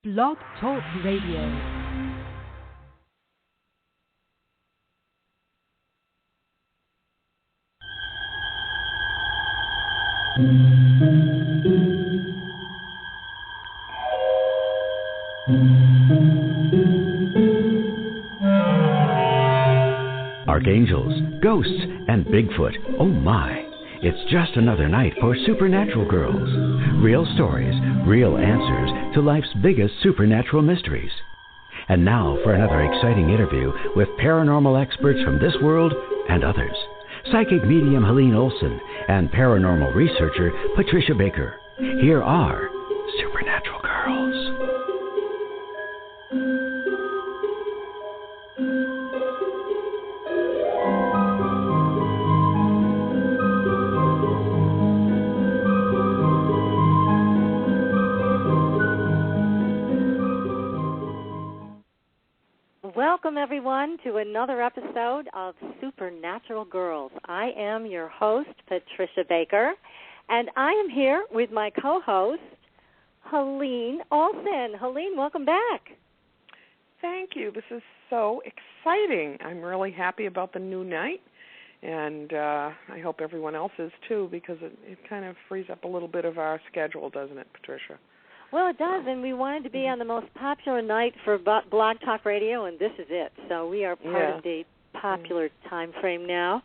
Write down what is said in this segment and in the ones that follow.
Blog Talk Radio. Archangels, ghosts, and Bigfoot. Oh my! It's just another night for Supernatural Girlz. Real stories, real answers to life's biggest supernatural mysteries. And now for another exciting interview with paranormal experts from this world and others. Psychic medium Helene Olsen and paranormal researcher Patricia Baker. Here are Supernatural Girlz. Welcome, everyone, to another episode of Supernatural Girlz. I am your host, Patricia Baker, and I am here with my co-host, Helene Olsen. Helene, welcome back. Thank you. This is so exciting. I'm really happy about the new night, and I hope everyone else is too, because it kind of frees up a little bit of our schedule, doesn't it, Patricia? Well, it does, and we wanted to be on the most popular night for Blog Talk Radio, and this is it. So we are part of the popular time frame now,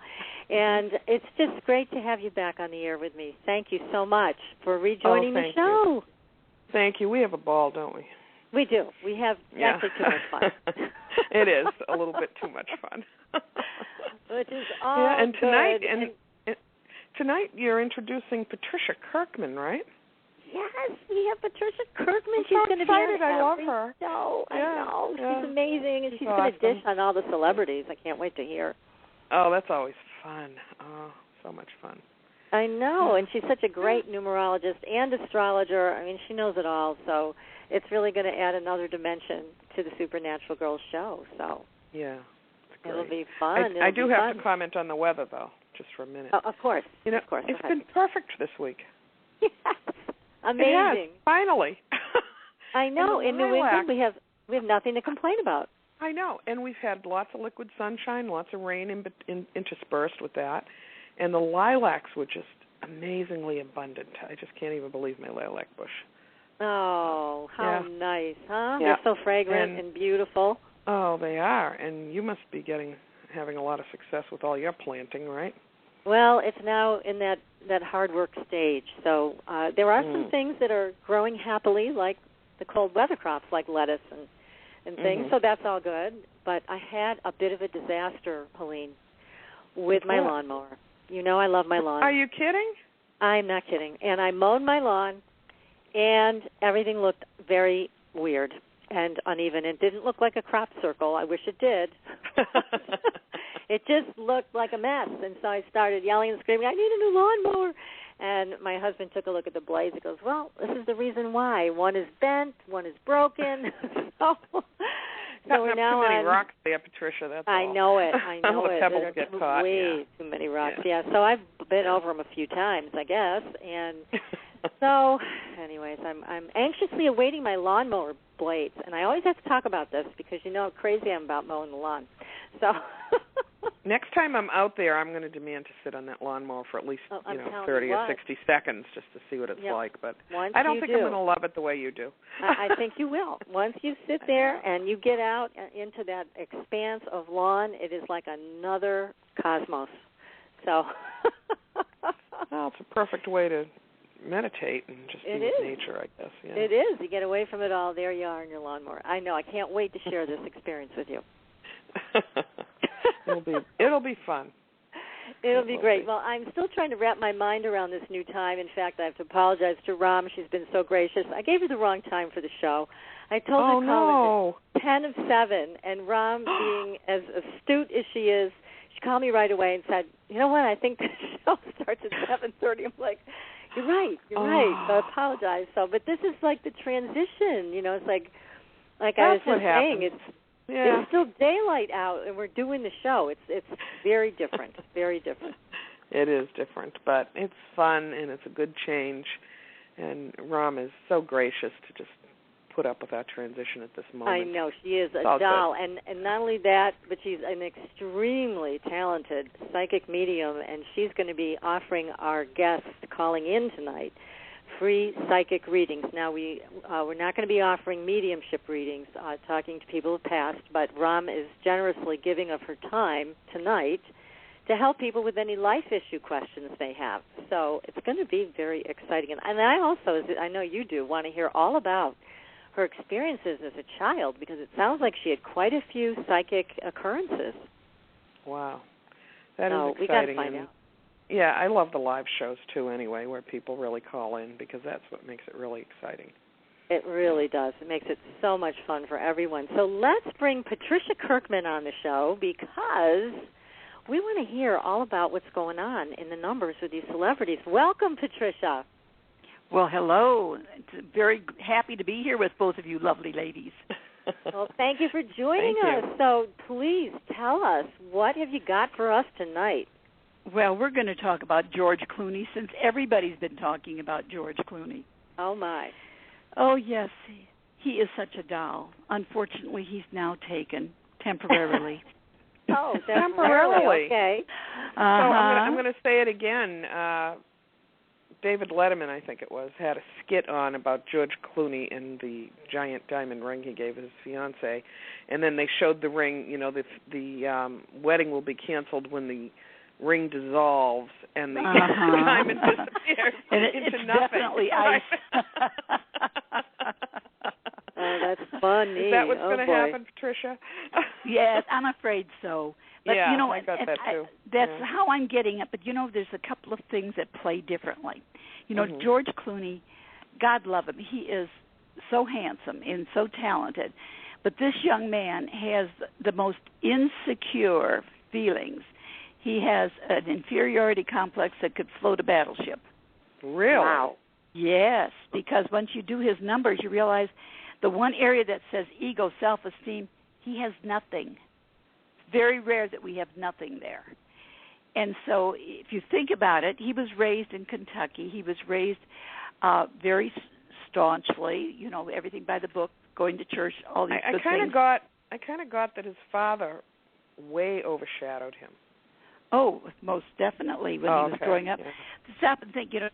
and it's just great to have you back on the air with me. Thank you so much for rejoining the show. You. Thank you. We have a ball, don't we? We do. We have actually too much fun. It is a little bit too much fun. Which is all and tonight, good. And tonight you're introducing Patricia Kirkman, right? Yes, we have Patricia Kirkman. She's going to be on I love her. I know. She's amazing, and she's going to dish on all the celebrities. I can't wait to hear. Oh, that's always fun. Oh, so much fun. I know, and she's such a great numerologist and astrologer. I mean, she knows it all, so it's really going to add another dimension to the Supernatural Girlz show. So yeah, it'll be fun. I do have to comment on the weather, though, just for a minute. Of course. Of course. It's been perfect this week. Yes. Amazing. Yes, finally. I know. In New England, we have nothing to complain about. I know, and we've had lots of liquid sunshine, lots of rain interspersed with that, and the lilacs were just amazingly abundant. I just can't even believe my lilac bush. Oh, how nice, huh? Yeah. They're so fragrant and beautiful. Oh, they are, and you must be having a lot of success with all your planting, right? Well, it's now in that hard work stage. So there are some things that are growing happily, like the cold weather crops, like lettuce and things. So that's all good. But I had a bit of a disaster, Helene, with my lawnmower. You know I love my lawn. Are you kidding? I'm not kidding. And I mowed my lawn, and everything looked very weird and uneven. It didn't look like a crop circle. I wish it did. It just looked like a mess, and so I started yelling and screaming, I need a new lawnmower. And my husband took a look at the blades. He goes, well, this is the reason why. One is bent, one is broken. so we're now too many rocks there, Patricia, that's all. I know it. The pebbles get caught. Way too many rocks, So I've been over them a few times, I guess. And so, anyways, I'm anxiously awaiting my lawnmower blades. And I always have to talk about this because you know how crazy I am about mowing the lawn. So next time I'm out there, I'm going to demand to sit on that lawnmower for at least 30 or 60 seconds just to see what it's like. But I don't think I'm going to love it the way you do. I think you will. Once you sit there and you get out into that expanse of lawn, it is like another cosmos. So well, it's a perfect way to meditate and just be with nature, I guess. Yeah. It is. You get away from it all. There you are in your lawnmower. I know. I can't wait to share this experience with you. It'll be fun. It'll be great. Well, I'm still trying to wrap my mind around this new time. In fact, I have to apologize to Rom. She's been so gracious. I gave her the wrong time for the show. I told her to call at 10 of 7, and Rom, being as astute as she is, she called me right away and said, you know what, I think the show starts at 7:30. I'm like, you're right. So I apologize. But this is like the transition. You know, it's like I was just saying, it's still daylight out, and we're doing the show. It's very different, very different. It is different, but it's fun, and it's a good change. And Rom is so gracious to just put up with our transition at this moment. I know. She is a doll. And not only that, but she's an extremely talented psychic medium, and she's going to be offering our guests calling in tonight free psychic readings. Now, we're not going to be offering mediumship readings, talking to people who passed, but Rom is generously giving of her time tonight to help people with any life issue questions they have. So it's going to be very exciting. And I also, as I know you do, want to hear all about her experiences as a child, because it sounds like she had quite a few psychic occurrences. Wow. That is exciting. We got to find out. Yeah, I love the live shows, too, anyway, where people really call in, because that's what makes it really exciting. It really does. It makes it so much fun for everyone. So let's bring Patricia Kirkman on the show, because we want to hear all about what's going on in the numbers with these celebrities. Welcome, Patricia. Well, hello. It's very happy to be here with both of you lovely ladies. Well, thank you for joining us. So please tell us, what have you got for us tonight? Well, we're going to talk about George Clooney, since everybody's been talking about George Clooney. Oh, my. Oh, yes. He is such a doll. Unfortunately, he's now taken temporarily. Oh, temporarily. Okay. So I'm going to say it again. David Letterman, I think it was, had a skit on about George Clooney and the giant diamond ring he gave his fiancée, and then they showed the ring. You know, the wedding will be canceled when the ring dissolves and the diamond disappears into it's nothing. Definitely ice. Oh, that's funny. Is that what's going to happen, Patricia? Yes, I'm afraid so. But, yeah, you know, I got that too. That's how I'm getting it. But, you know, there's a couple of things that play differently. You know, George Clooney, God love him, he is so handsome and so talented. But this young man has the most insecure feelings. He has an inferiority complex that could float a battleship. Really? Wow. Yes, because once you do his numbers, you realize the one area that says ego, self-esteem, he has nothing. It's very rare that we have nothing there. And so if you think about it, he was raised in Kentucky. He was raised very staunchly, you know, everything by the book, going to church, all these good things. I kind of got that his father way overshadowed him. Oh, most definitely when he was growing up. Yeah. Stop and think, you know.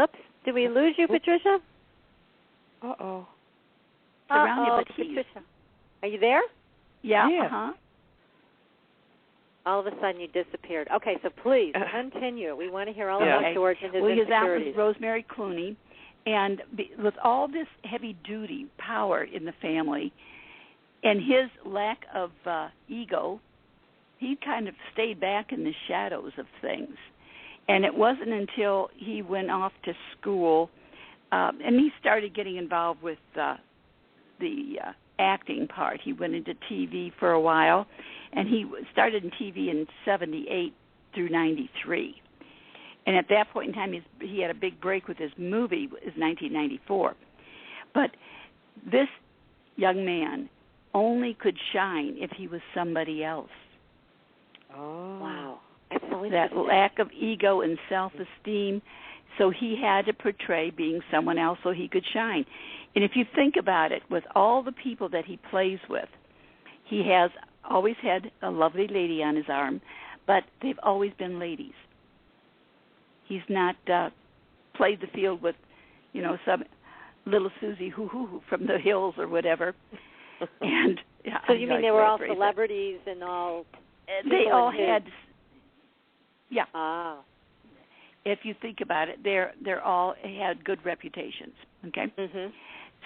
Oops, did we lose you, Patricia? Uh-oh. Around you, but Patricia. Are you there? Yeah, yeah. All of a sudden you disappeared. Okay, so please continue. We want to hear all about George and his insecurities. His aunt was Rosemary Clooney, and with all this heavy-duty power in the family and his lack of ego, he kind of stayed back in the shadows of things. And it wasn't until he went off to school and he started getting involved with the acting part. He went into TV for a while, and he started in TV in 78 through 93. And at that point in time, he had a big break with his movie, is 1994. But this young man only could shine if he was somebody else. Oh. Wow. That's so interesting. That lack of ego and self-esteem, so he had to portray being someone else so he could shine. And if you think about it, with all the people that he plays with, he has always had a lovely lady on his arm, but they've always been ladies. He's not played the field with, you know, some little Susie hoo-hoo from the hills or whatever. And so you mean they were all celebrities and all? They all had, yeah. Ah. If you think about it, they're all had good reputations. Okay. Mm-hmm.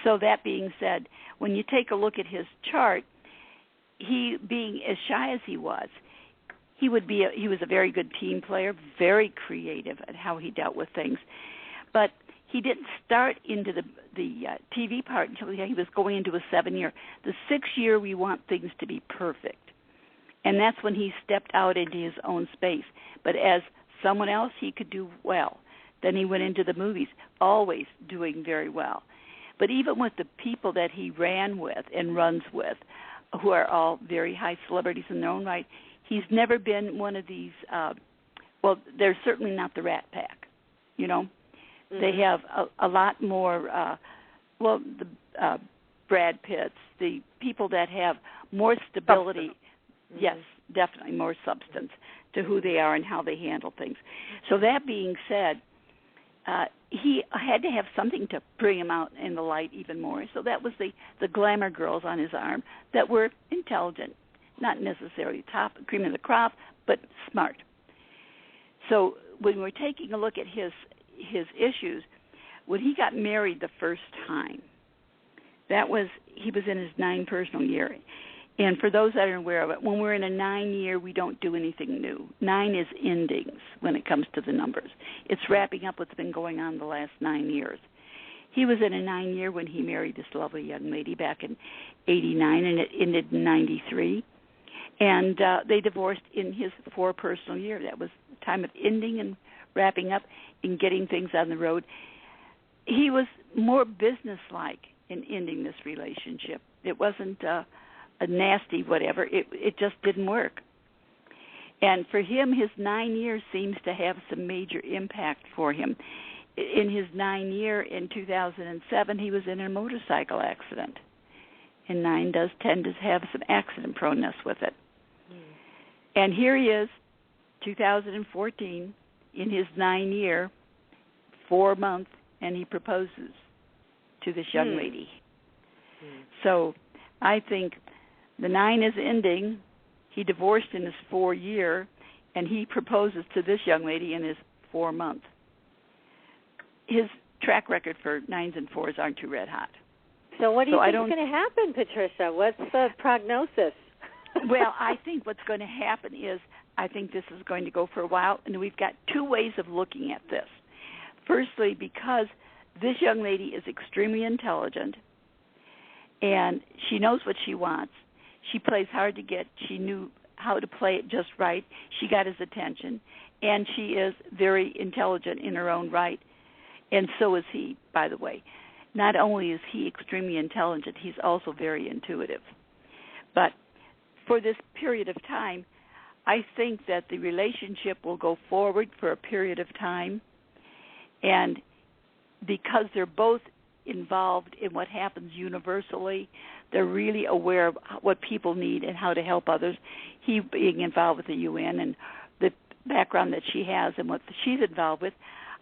So that being said, when you take a look at his chart, he being as shy as he was a very good team player, very creative at how he dealt with things. But he didn't start into the TV part until he was going into a 7-year. The 6th year, we want things to be perfect. And that's when he stepped out into his own space. But as someone else, he could do well. Then he went into the movies, always doing very well. But even with the people that he ran with and runs with, who are all very high celebrities in their own right, he's never been one of these, they're certainly not the Rat Pack, you know. They have a lot more, the Brad Pitts, the people that have more stability. Yes, definitely more substance to who they are and how they handle things. So that being said, he had to have something to bring him out in the light even more. So that was the glamour girls on his arm that were intelligent, not necessarily top cream of the crop, but smart. So when we're taking a look at his issues, when he got married the first time, he was in his 9 personal year. And for those that are aware of it, when we're in a 9 year, we don't do anything new. 9 is endings when it comes to the numbers. It's wrapping up what's been going on the last 9 years. He was in a 9 year when he married this lovely young lady back in 89, and it ended in 93. And they divorced in his 4 personal year. That was the time of ending and wrapping up and getting things on the road. He was more businesslike in ending this relationship. It wasn't a nasty whatever. It just didn't work. And for him, his 9 years seems to have some major impact for him. In his 9 year in 2007, he was in a motorcycle accident. And 9 does tend to have some accident proneness with it. And here he is, 2014, in his 9 year, 4 months, and he proposes to this young lady. So I think the 9 is ending. He divorced in his 4 year, and he proposes to this young lady in his 4 month. His track record for 9s and 4s aren't too red hot. So what do you think is going to happen, Patricia? What's the prognosis? Well, I think what's going to happen is I think this is going to go for a while, and we've got 2 ways of looking at this. Firstly, because this young lady is extremely intelligent, and she knows what she wants. She plays hard to get. She knew how to play it just right. She got his attention, and she is very intelligent in her own right, and so is he, by the way. Not only is he extremely intelligent, he's also very intuitive. But for this period of time, I think that the relationship will go forward for a period of time, and because they're both involved in what happens universally, they're really aware of what people need and how to help others. He being involved with the UN and the background that she has and what she's involved with,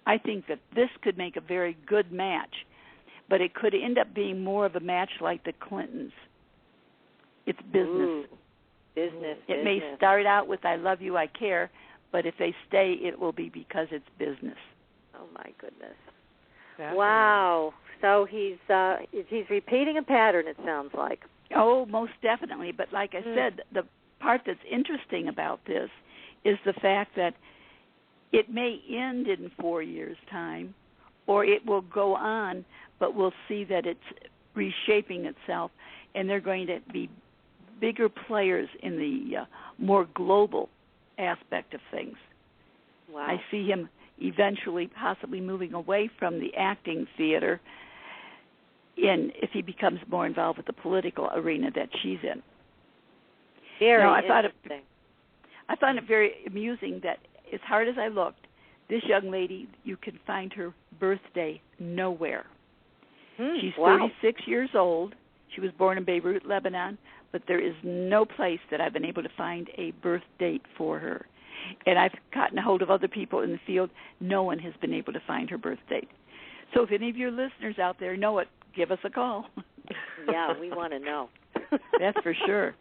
I think that this could make a very good match, but it could end up being more of a match like the Clintons. It's business. Ooh. Business. It may start out with "I love you, I care," but if they stay, it will be because it's business. Oh my goodness! Wow. So he's repeating a pattern. It sounds like. Oh, most definitely. But like I said, the part that's interesting about this is the fact that it may end in 4 years' time, or it will go on, but we'll see that it's reshaping itself, and they're going to be bigger players in the more global aspect of things. Wow. I see him eventually possibly moving away from the acting theater if he becomes more involved with the political arena that she's in. Very interesting. I found it very amusing that as hard as I looked, this young lady, you can find her birthday nowhere. She's 36 years old. She was born in Beirut, Lebanon, but there is no place that I've been able to find a birth date for her. And I've gotten a hold of other people in the field. No one has been able to find her birth date. So if any of your listeners out there know it, give us a call. Yeah, we want to know. That's for sure.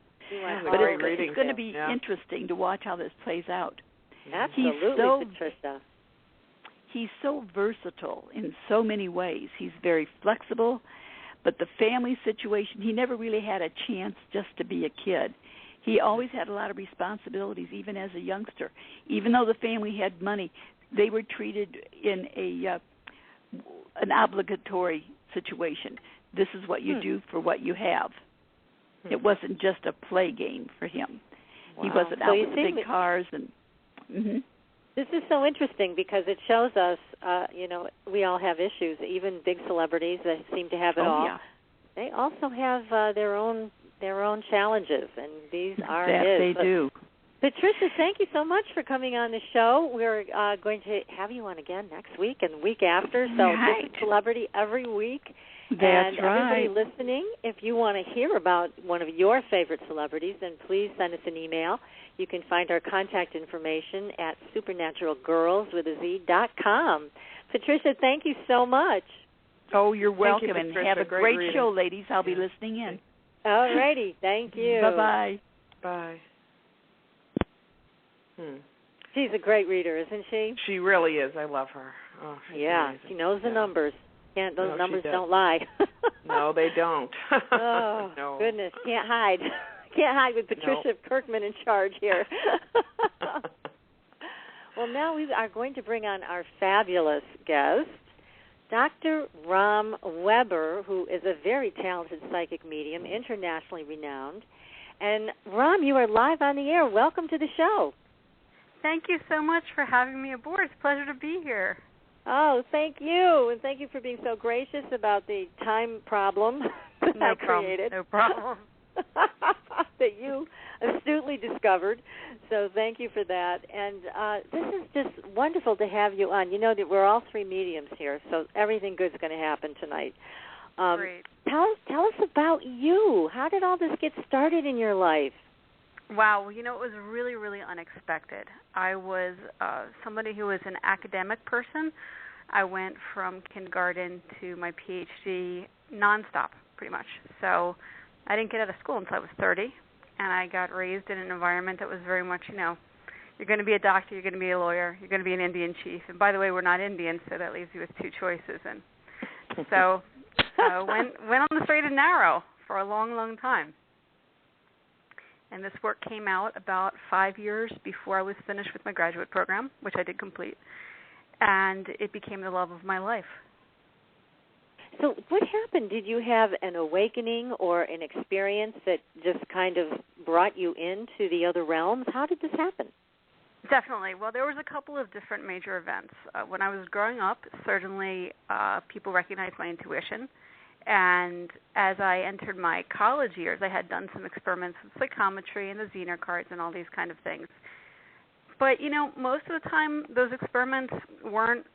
But it's going to be interesting to watch how this plays out. Absolutely, Patricia. He's so versatile in so many ways. He's very flexible, but the family situation, he never really had a chance just to be a kid. He always had a lot of responsibilities, even as a youngster. Even though the family had money, they were treated in an obligatory situation. This is what you do for what you have. It wasn't just a play game for him. Wow. He wasn't out with big cars. This is so interesting because it shows us, we all have issues. Even big celebrities that seem to have it all. Yeah. They also have their own challenges, and these are they do. Patricia, thank you so much for coming on the show. We're going to have you on again next week and the week after, so different celebrity every week. That's everybody listening, if you want to hear about one of your favorite celebrities, then please send us an email. You can find our contact information at supernaturalgirls.com. Patricia, thank you so much. Oh, you're welcome, you, and have a great show, ladies. I'll be listening in. All righty. Thank you. Bye-bye. Bye. She's a great reader, isn't she? She really is. I love her. Oh, amazing. She knows the numbers. Those numbers don't lie. No, they don't. Oh, no. Goodness. Can't hide. Can't hide with Patricia Kirkman in charge here. Well, now we are going to bring on our fabulous guest, Dr. Rom Weber, who is a very talented psychic medium, internationally renowned. And, Rom, you are live on the air. Welcome to the show. Thank you so much for having me aboard. It's a pleasure to be here. Oh, thank you. And thank you for being so gracious about the time problem that I created. No problem. That you astutely discovered. So thank you for that. And this is just wonderful to have you on. You know that we're all three mediums here, so everything good's going to happen tonight. Great. Tell us about you. How did all this get started in your life? Wow, it was really, really unexpected. I was somebody who was an academic person. I went from kindergarten to my PhD nonstop, pretty much. So I didn't get out of school until I was 30, and I got raised in an environment that was very much, you're going to be a doctor, you're going to be a lawyer, you're going to be an Indian chief. And by the way, we're not Indian, so that leaves you with two choices. And so went on the straight and narrow for a long, long time. And this work came out about 5 years before I was finished with my graduate program, which I did complete. And it became the love of my life. So what happened? Did you have an awakening or an experience that just kind of brought you into the other realms? How did this happen? Definitely. Well, there was a couple of different major events. When I was growing up, certainly people recognized my intuition. And as I entered my college years, I had done some experiments with psychometry and the Zener cards and all these kind of things. But, most of the time those experiments weren't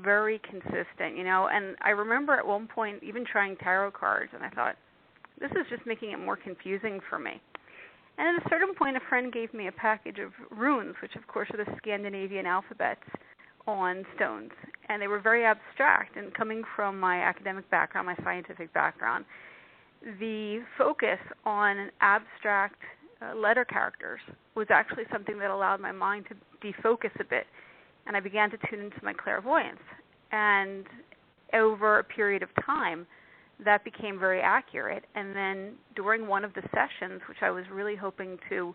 very consistent, And I remember at one point even trying tarot cards, and I thought, this is just making it more confusing for me. And at a certain point, a friend gave me a package of runes, which, of course, are the Scandinavian alphabets on stones, and they were very abstract. And coming from my academic background, my scientific background, the focus on abstract letter characters was actually something that allowed my mind to defocus a bit, and I began to tune into my clairvoyance. And over a period of time, that became very accurate. And then during one of the sessions, which I was really hoping to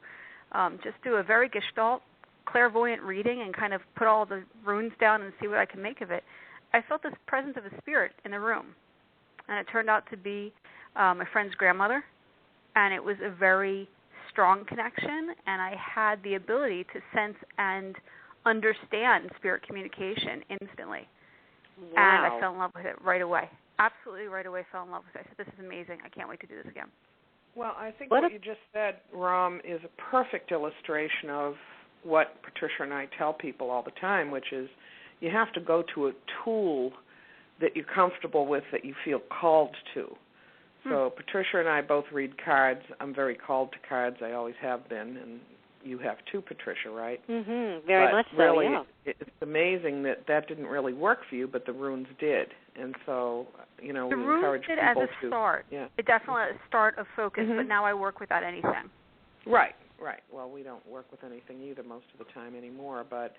just do a very gestalt clairvoyant reading and kind of put all the runes down and see what I can make of it, I felt this presence of a spirit in the room. And it turned out to be my friend's grandmother, and it was a very strong connection, and I had the ability to sense and understand spirit communication instantly. Wow. And I fell in love with it right away. Absolutely right away fell in love with it. I said, this is amazing. I can't wait to do this again. Well, I think what you just said, Rom, is a perfect illustration of what Patricia and I tell people all the time, which is you have to go to a tool that you're comfortable with, that you feel called to. So Patricia and I both read cards. I'm very called to cards. I always have been, and you have too, Patricia, right? Mm-hmm. Very much so, really, yeah. It's amazing that didn't really work for you, but the runes did. And so, we encourage people to... The runes did as a start. Yeah. It definitely a start of focus, but now I work without anything. Right. Well, we don't work with anything either most of the time anymore, but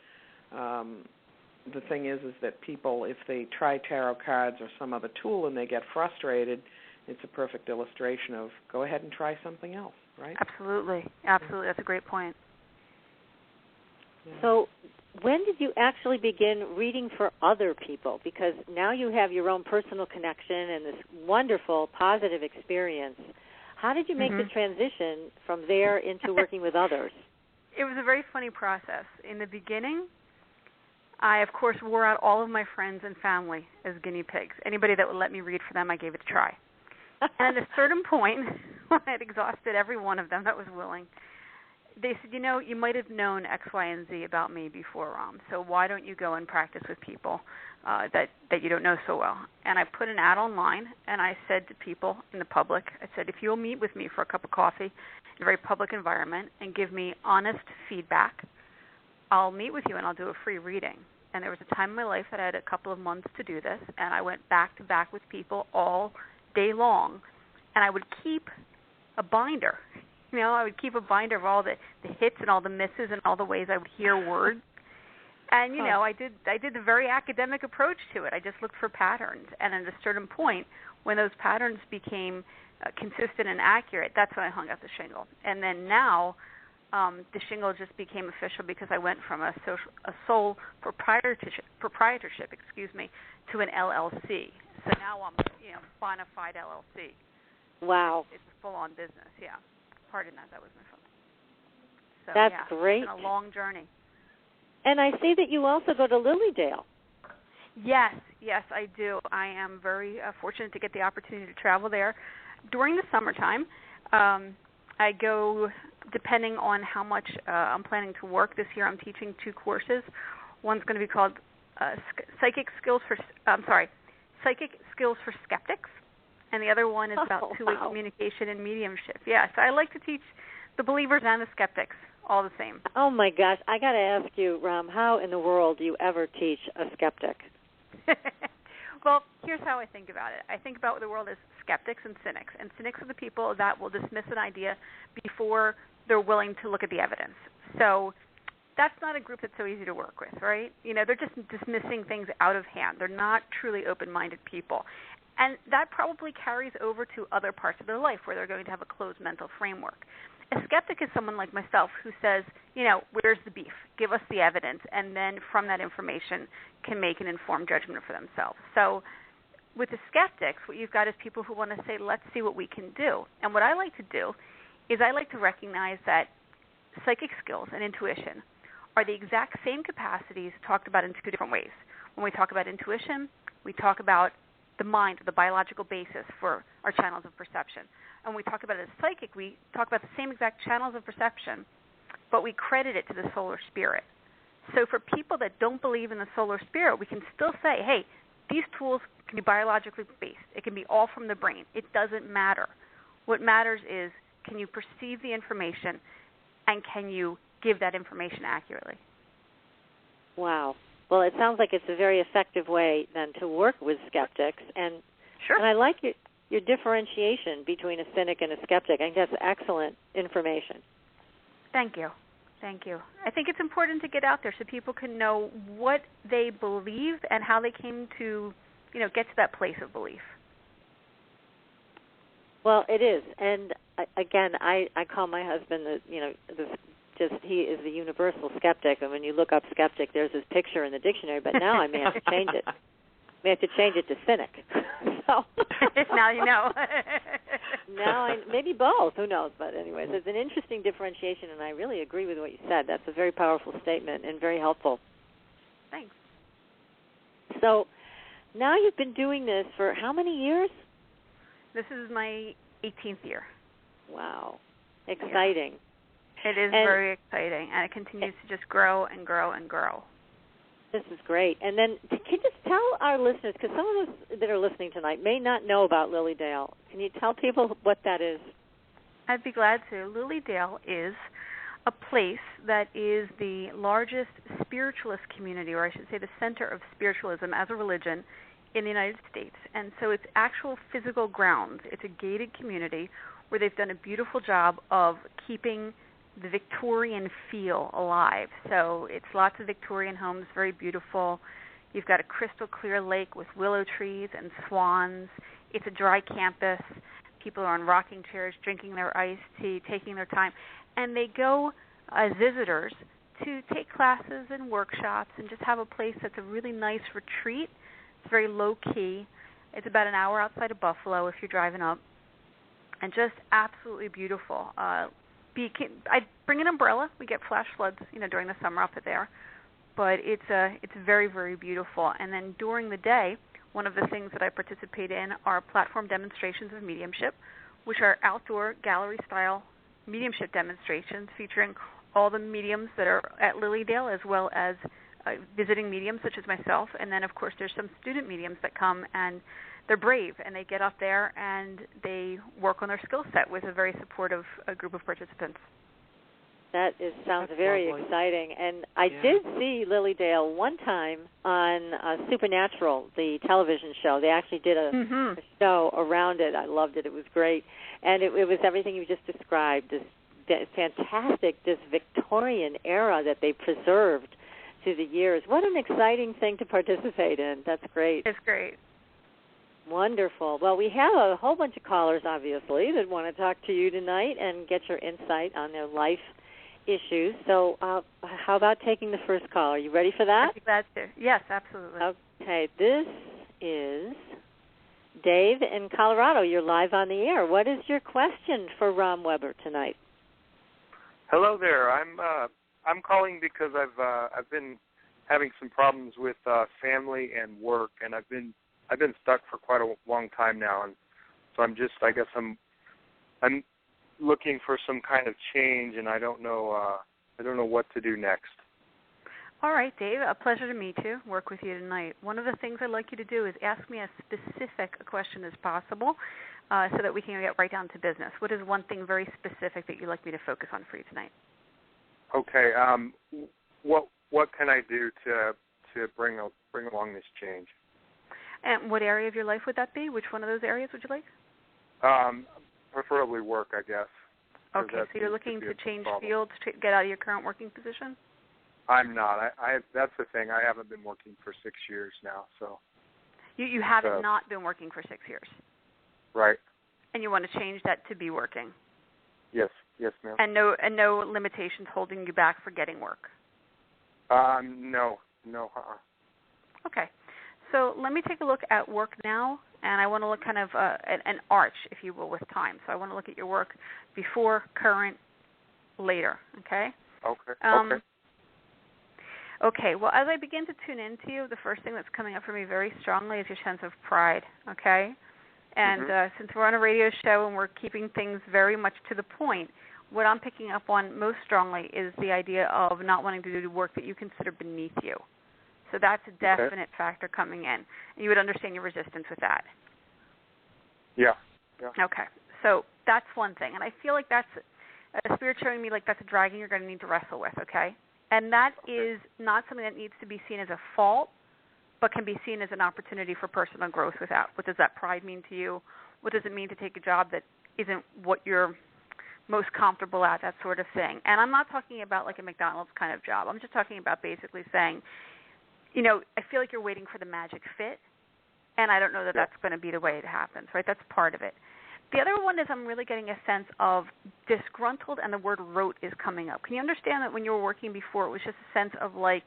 the thing is that people, if they try tarot cards or some other tool and they get frustrated, it's a perfect illustration of go ahead and try something else, right? Absolutely. That's a great point. Yeah. So when did you actually begin reading for other people? Because now you have your own personal connection and this wonderful positive experience. How did you make the transition from there into working with others? It was a very funny process. In the beginning, I, of course, wore out all of my friends and family as guinea pigs. Anybody that would let me read for them, I gave it a try. And at a certain point, when I had exhausted every one of them that was willing, they said, you might have known X, Y, and Z about me before, Rom, so why don't you go and practice with people that you don't know so well? And I put an ad online, and I said to people in the public, I said, if you'll meet with me for a cup of coffee in a very public environment and give me honest feedback, I'll meet with you and I'll do a free reading. And there was a time in my life that I had a couple of months to do this, and I went back to back with people all day long, and I would keep a binder. I would keep a binder of all the hits and all the misses and all the ways I would hear words. And, I did the very academic approach to it. I just looked for patterns. And at a certain point, when those patterns became consistent and accurate, that's when I hung out the shingle. And then now the shingle just became official because I went from a sole proprietorship, to an LLC. So now I'm, bona fide LLC. Wow. It's a full-on business, yeah. Pardon that was my phone. So, that's great. It's been a long journey. And I see that you also go to Lily Dale. Yes, I do. I am very fortunate to get the opportunity to travel there. During the summertime, I go, depending on how much I'm planning to work. This year I'm teaching 2 courses. One's going to be called Psychic Skills for Skeptics. And the other one is about two-way communication and mediumship. Yes, I like to teach the believers and the skeptics all the same. Oh, my gosh. I got to ask you, Rom, how in the world do you ever teach a skeptic? Well, here's how I think about it. I think about the world as skeptics and cynics. And cynics are the people that will dismiss an idea before they're willing to look at the evidence. So that's not a group that's so easy to work with, right? They're just dismissing things out of hand. They're not truly open-minded people. And that probably carries over to other parts of their life where they're going to have a closed mental framework. A skeptic is someone like myself who says, where's the beef? Give us the evidence, and then from that information can make an informed judgment for themselves. So with the skeptics, what you've got is people who want to say, let's see what we can do. And what I like to do is I like to recognize that psychic skills and intuition are the exact same capacities talked about in 2 different ways. When we talk about intuition, we talk about the mind, the biological basis for our channels of perception. And when we talk about it as psychic, we talk about the same exact channels of perception, but we credit it to the solar spirit. So for people that don't believe in the solar spirit, we can still say, hey, these tools can be biologically based. It can be all from the brain. It doesn't matter. What matters is, can you perceive the information, and can you give that information accurately? Wow. Well, it sounds like it's a very effective way, then, to work with skeptics. And sure. And I like your differentiation between a cynic and a skeptic. I think that's excellent information. Thank you. I think it's important to get out there so people can know what they believe and how they came to, get to that place of belief. Well, it is. And, again, I call my husband he is the universal skeptic, and when you look up skeptic, there's his picture in the dictionary, but now I may have to change it. May have to change it to cynic. So now you know. Maybe both, who knows, but anyways, there's an interesting differentiation, and I really agree with what you said. That's a very powerful statement and very helpful. Thanks. So now you've been doing this for how many years? This is my 18th year. Wow. Exciting. Yeah. It is very exciting, and it continues to just grow and grow and grow. This is great. And then can you just tell our listeners, because some of us that are listening tonight may not know about Lily Dale, can you tell people what that is? I'd be glad to. Lily Dale is a place that is the largest spiritualist community, or I should say the center of spiritualism as a religion in the United States. And so it's actual physical grounds. It's a gated community where they've done a beautiful job of keeping the Victorian feel alive. So it's lots of Victorian homes, very beautiful. You've got a crystal clear lake with willow trees and swans. It's a dry campus. People are on rocking chairs, drinking their iced tea, taking their time. And they go as visitors to take classes and workshops and just have a place that's a really nice retreat. It's very low-key. It's about an hour outside of Buffalo if you're driving up. And just absolutely beautiful. I bring an umbrella. We get flash floods, during the summer up there, but it's very, very beautiful. And then during the day, one of the things that I participate in are platform demonstrations of mediumship, which are outdoor gallery-style mediumship demonstrations featuring all the mediums that are at Lily Dale, as well as visiting mediums such as myself. And then, of course, there's some student mediums that come, and they're brave, and they get up there and they work on their skill set with a very supportive group of participants. Sounds very exciting. And I did see Lily Dale one time on Supernatural, the television show. They actually did a show around it. I loved it. It was great. And it was everything you just described, this fantastic, this Victorian era that they preserved through the years. What an exciting thing to participate in. That's great. It's great. Wonderful. Well, we have a whole bunch of callers, obviously, that want to talk to you tonight and get your insight on their life issues. So how about taking the first call? Are you ready for that? I'd be glad to. Yes, absolutely. Okay. This is Dave in Colorado. You're live on the air. What is your question for Rom Weber tonight? Hello there. I'm calling because I've been having some problems with family and work, and I've been stuck for quite a long time now, and so I'm looking for some kind of change, and I don't know what to do next. All right, Dave, a pleasure to meet you, work with you tonight. One of the things I'd like you to do is ask me as specific a question as possible so that we can get right down to business. What is one thing very specific that you'd like me to focus on for you tonight? Okay, what can I do to bring along this change? And what area of your life would that be? Which one of those areas would you like? Preferably work, I guess. Okay, so you're looking to change fields to get out of your current working position? I'm not. I that's the thing. I haven't been working for 6 years now, so. You haven't not been working for 6 years? Right. And you want to change that to be working? Yes, ma'am. And no limitations holding you back for getting work? No. Okay. So let me take a look at work now, and I want to look kind of an arch, if you will, with time. So I want to look at your work before, current, later, okay? Okay. Okay, well, as I begin to tune into you, the first thing that's coming up for me very strongly is your sense of pride, okay? And since we're on a radio show and we're keeping things very much to the point, what I'm picking up on most strongly is the idea of not wanting to do work that you consider beneath you. So that's a definite factor coming in. And you would understand your resistance with that. Yeah. Okay, so that's one thing. And I feel like that's a spirit showing me like that's a dragon you're going to need to wrestle with, okay? And that is not something that needs to be seen as a fault, but can be seen as an opportunity for personal growth with that. What does that pride mean to you? What does it mean to take a job that isn't what you're most comfortable at, that sort of thing? And I'm not talking about like a McDonald's kind of job. I'm just talking about basically saying, I feel like you're waiting for the magic fit, and I don't know that that's going to be the way it happens, right? That's part of it. The other one is I'm really getting a sense of disgruntled, and the word rote is coming up. Can you understand that when you were working before, it was just a sense of like,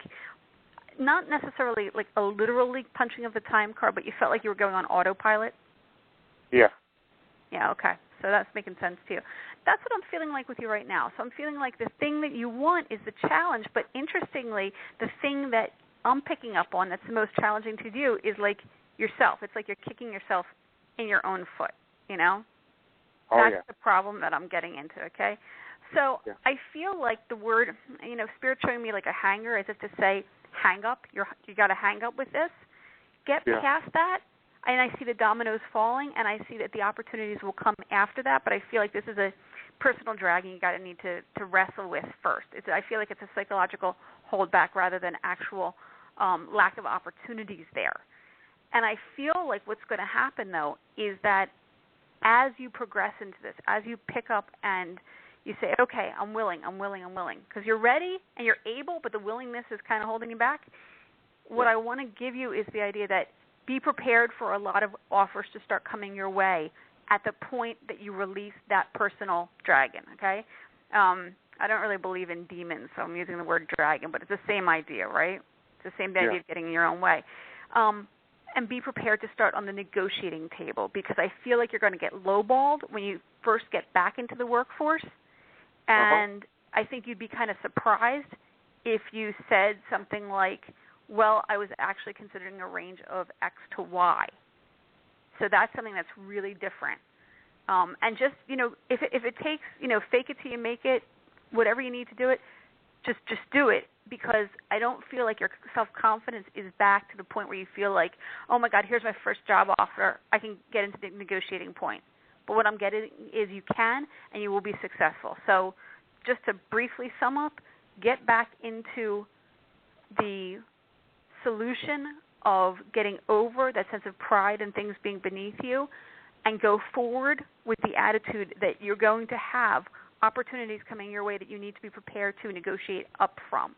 not necessarily like a literally punching of the time card, but you felt like you were going on autopilot? Yeah. Yeah, okay. So that's making sense to you. That's what I'm feeling like with you right now. So I'm feeling like the thing that you want is the challenge, but interestingly, the thing that I'm picking up on that's the most challenging to do is like yourself. It's like you're kicking yourself in your own foot, That's the problem that I'm getting into, okay? So I feel like the word, Spirit showing me like a hanger as if to say, hang up. You got to hang up with this. Get past that. And I see the dominoes falling, and I see that the opportunities will come after that, but I feel like this is a personal dragon you got to need to wrestle with first. I feel like it's a psychological holdback rather than actual lack of opportunities there. And I feel like what's going to happen, though, is that as you progress into this, as you pick up and you say, okay, I'm willing, because you're ready and you're able, but the willingness is kind of holding you back, what I want to give you is the idea that be prepared for a lot of offers to start coming your way at the point that you release that personal dragon, okay? I don't really believe in demons, so I'm using the word dragon, but it's the same idea, right? It's the same idea of getting in your own way. And be prepared to start on the negotiating table, because I feel like you're going to get lowballed when you first get back into the workforce. And I think you'd be kind of surprised if you said something like, well, I was actually considering a range of X to Y. So that's something that's really different. And just, if it takes, fake it till you make it, whatever you need to do it, just do it, because I don't feel like your self-confidence is back to the point where you feel like, oh, my God, here's my first job offer. I can get into the negotiating point. But what I'm getting is you can, and you will be successful. So just to briefly sum up, get back into the solution of getting over that sense of pride and things being beneath you, and go forward with the attitude that you're going to have opportunities coming your way that you need to be prepared to negotiate up from.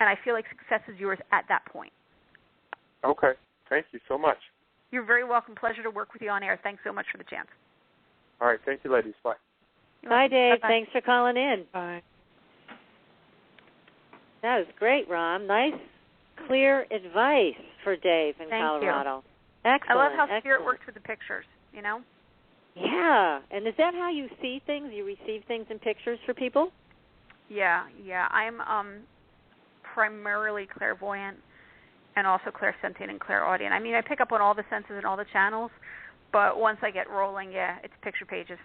And I feel like success is yours at that point. Okay. Thank you so much. You're very welcome. Pleasure to work with you on air. Thanks so much for the chance. All right. Thank you, ladies. Bye. Bye, Dave. Bye-bye. Thanks for calling in. Bye. That was great, Rom. Nice, clear advice for Dave in Thank Colorado. You. Excellent. I love how excellent. Spirit works with the pictures, Yeah. And is that how you see things? You receive things in pictures for people? Yeah. I'm primarily clairvoyant and also clairsentient and clairaudient. I mean, I pick up on all the senses and all the channels, but once I get rolling, it's picture pages.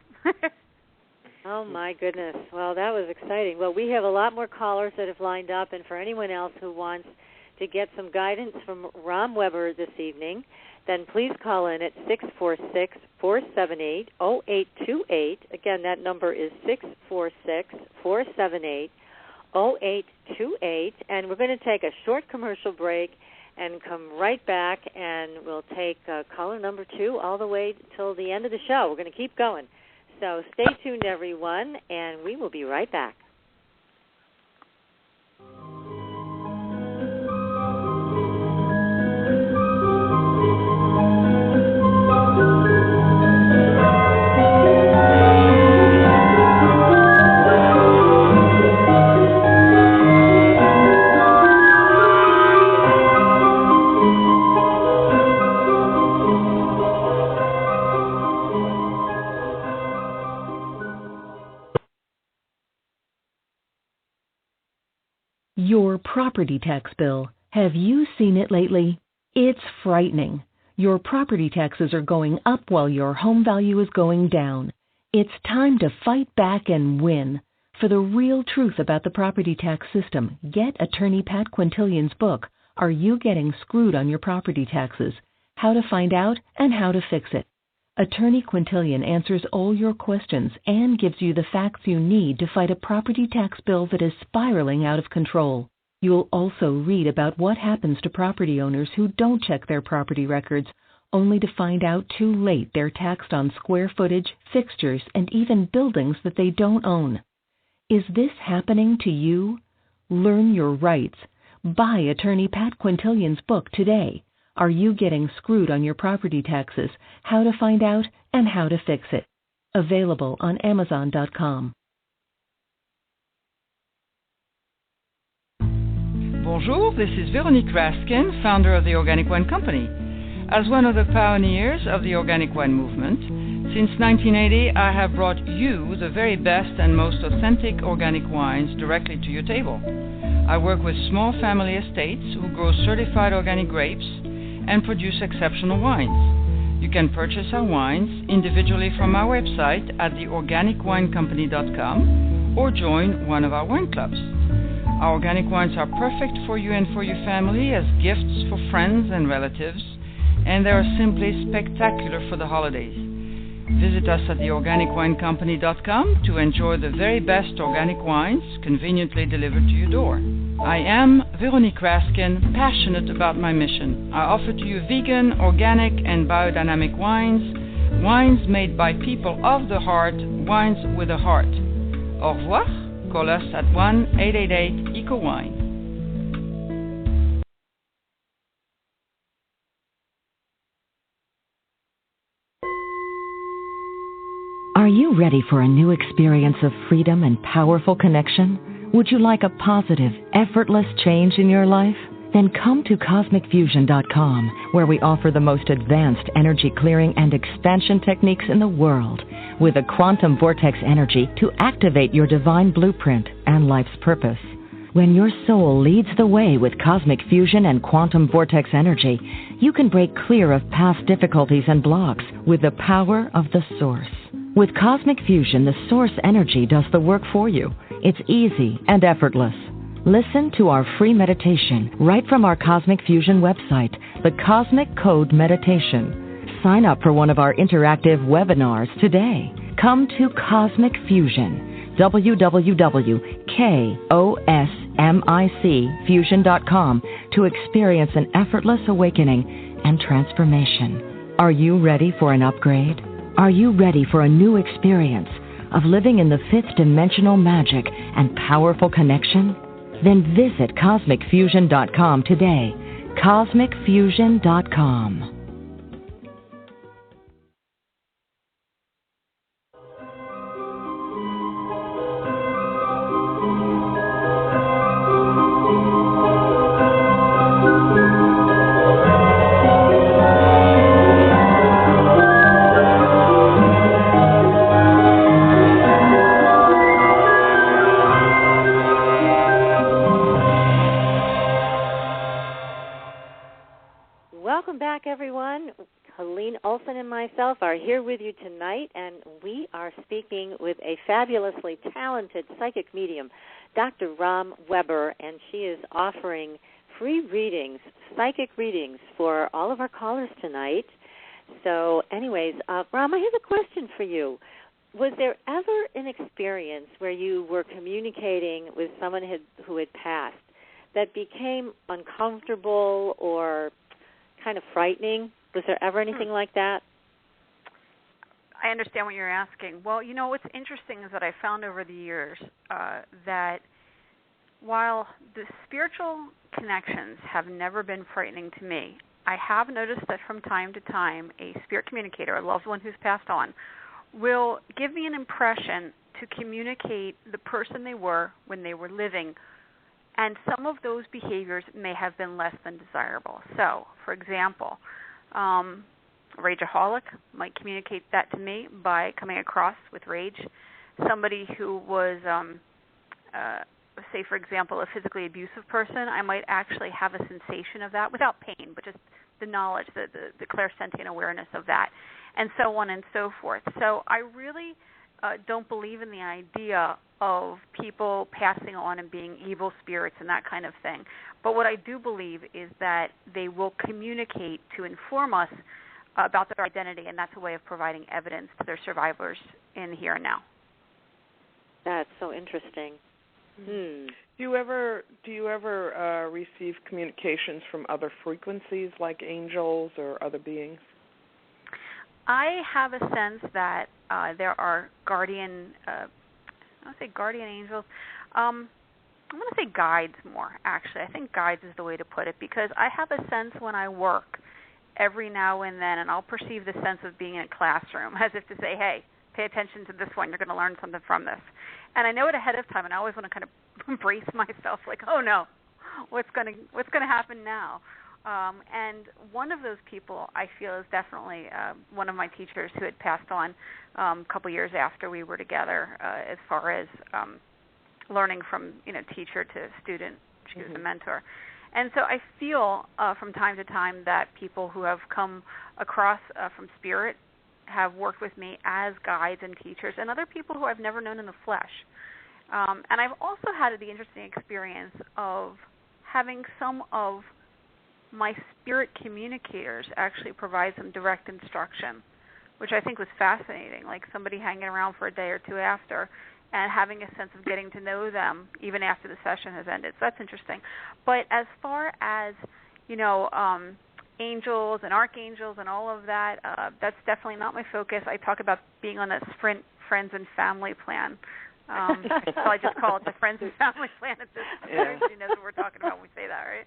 Oh, my goodness. Well, that was exciting. Well, we have a lot more callers that have lined up, and for anyone else who wants to get some guidance from Rom Weber this evening, then please call in at 646-478-0828. Again, that number is 646-478-0828. And we're going to take a short commercial break and come right back, and we'll take caller number 2 all the way till the end of the show. We're going to keep going. So stay tuned, everyone, and we will be right back. Your property tax bill. Have you seen it lately? It's frightening. Your property taxes are going up while your home value is going down. It's time to fight back and win. For the real truth about the property tax system, get attorney Pat Quintilian's book, Are You Getting Screwed on Your Property Taxes? How to Find Out and How to Fix It. Attorney Quintilian answers all your questions and gives you the facts you need to fight a property tax bill that is spiraling out of control. You'll also read about what happens to property owners who don't check their property records, only to find out too late they're taxed on square footage, fixtures, and even buildings that they don't own. Is this happening to you? Learn your rights. Buy attorney Pat Quintilian's book today. Are You Getting Screwed on Your Property Taxes? How to Find Out and How to Fix It. Available on Amazon.com. Bonjour, this is Veronique Raskin, founder of the Organic Wine Company. As one of the pioneers of the organic wine movement, since 1980 I have brought you the very best and most authentic organic wines directly to your table. I work with small family estates who grow certified organic grapes and produce exceptional wines. You can purchase our wines individually from our website at theorganicwinecompany.com or join one of our wine clubs. Our organic wines are perfect for you and for your family as gifts for friends and relatives, and they are simply spectacular for the holidays. Visit us at theorganicwinecompany.com to enjoy the very best organic wines conveniently delivered to your door. I am Veronique Raskin, passionate about my mission. I offer to you vegan, organic, and biodynamic wines, wines made by people of the heart, wines with a heart. Au revoir. Call us at 1-888-ECO-WINE. Are you ready for a new experience of freedom and powerful connection? Would you like a positive, effortless change in your life? Then come to CosmicFusion.com, where we offer the most advanced energy clearing and expansion techniques in the world, with a quantum vortex energy to activate your divine blueprint and life's purpose. When your soul leads the way with cosmic fusion and quantum vortex energy, you can break clear of past difficulties and blocks with the power of the source. With Cosmic Fusion, the source energy does the work for you. It's easy and effortless. Listen to our free meditation right from our Cosmic Fusion website, the Cosmic Code Meditation. Sign up for one of our interactive webinars today. Come to Cosmic Fusion, www.kosmicfusion.com, to experience an effortless awakening and transformation. Are you ready for an upgrade? Are you ready for a new experience of living in the fifth dimensional magic and powerful connection? Then visit CosmicFusion.com today. CosmicFusion.com. Everyone, Helene, Olsen, and myself are here with you tonight, and we are speaking with a fabulously talented psychic medium, Dr. Rom Weber, and she is offering free readings, psychic readings, for all of our callers tonight. So anyways, Rom, I have a question for you. Was there ever an experience where you were communicating with someone who had passed that became uncomfortable or kind of frightening? Was there ever anything like that? I understand what you're asking. Well, you know, what's interesting is that I found over the years that while the spiritual connections have never been frightening to me, I have noticed that from time to time a spirit communicator, a loved one who's passed on, will give me an impression to communicate the person they were when they were living. And some of those behaviors may have been less than desirable. So, for example, a rageaholic might communicate that to me by coming across with rage. Somebody who was, say, for example, a physically abusive person, I might actually have a sensation of that without pain, but just the knowledge, the clairsentient awareness of that, and so on and so forth. So I really don't believe in the idea of people passing on and being evil spirits and that kind of thing. But what I do believe is that they will communicate to inform us about their identity, and that's a way of providing evidence to their survivors in here and now. That's so interesting. Do you ever receive communications from other frequencies like angels or other beings? I have a sense that there are guardian, I don't say guardian angels, I'm going to say guides more, actually. I think guides is the way to put it, because I have a sense when I work every now and then, and I'll perceive the sense of being in a classroom as if to say, hey, pay attention to this one, you're going to learn something from this. And I know it ahead of time, and I always want to kind of brace myself, like, oh no, what's going to happen now? And one of those people I feel is definitely one of my teachers who had passed on a couple years after we were together, as far as learning from teacher to student. She was a mentor. And so I feel from time to time that people who have come across from spirit have worked with me as guides and teachers, and other people who I've never known in the flesh. And I've also had the interesting experience of having some of my spirit communicators actually provide some direct instruction, which I think was fascinating, like somebody hanging around for a day or two after and having a sense of getting to know them even after the session has ended. So that's interesting. But as far as, angels and archangels and all of that, that's definitely not my focus. I talk about being on that sprint friends and family plan. So I just call it the friends and family plan at this point. Everybody knows what we're talking about when we say that, right?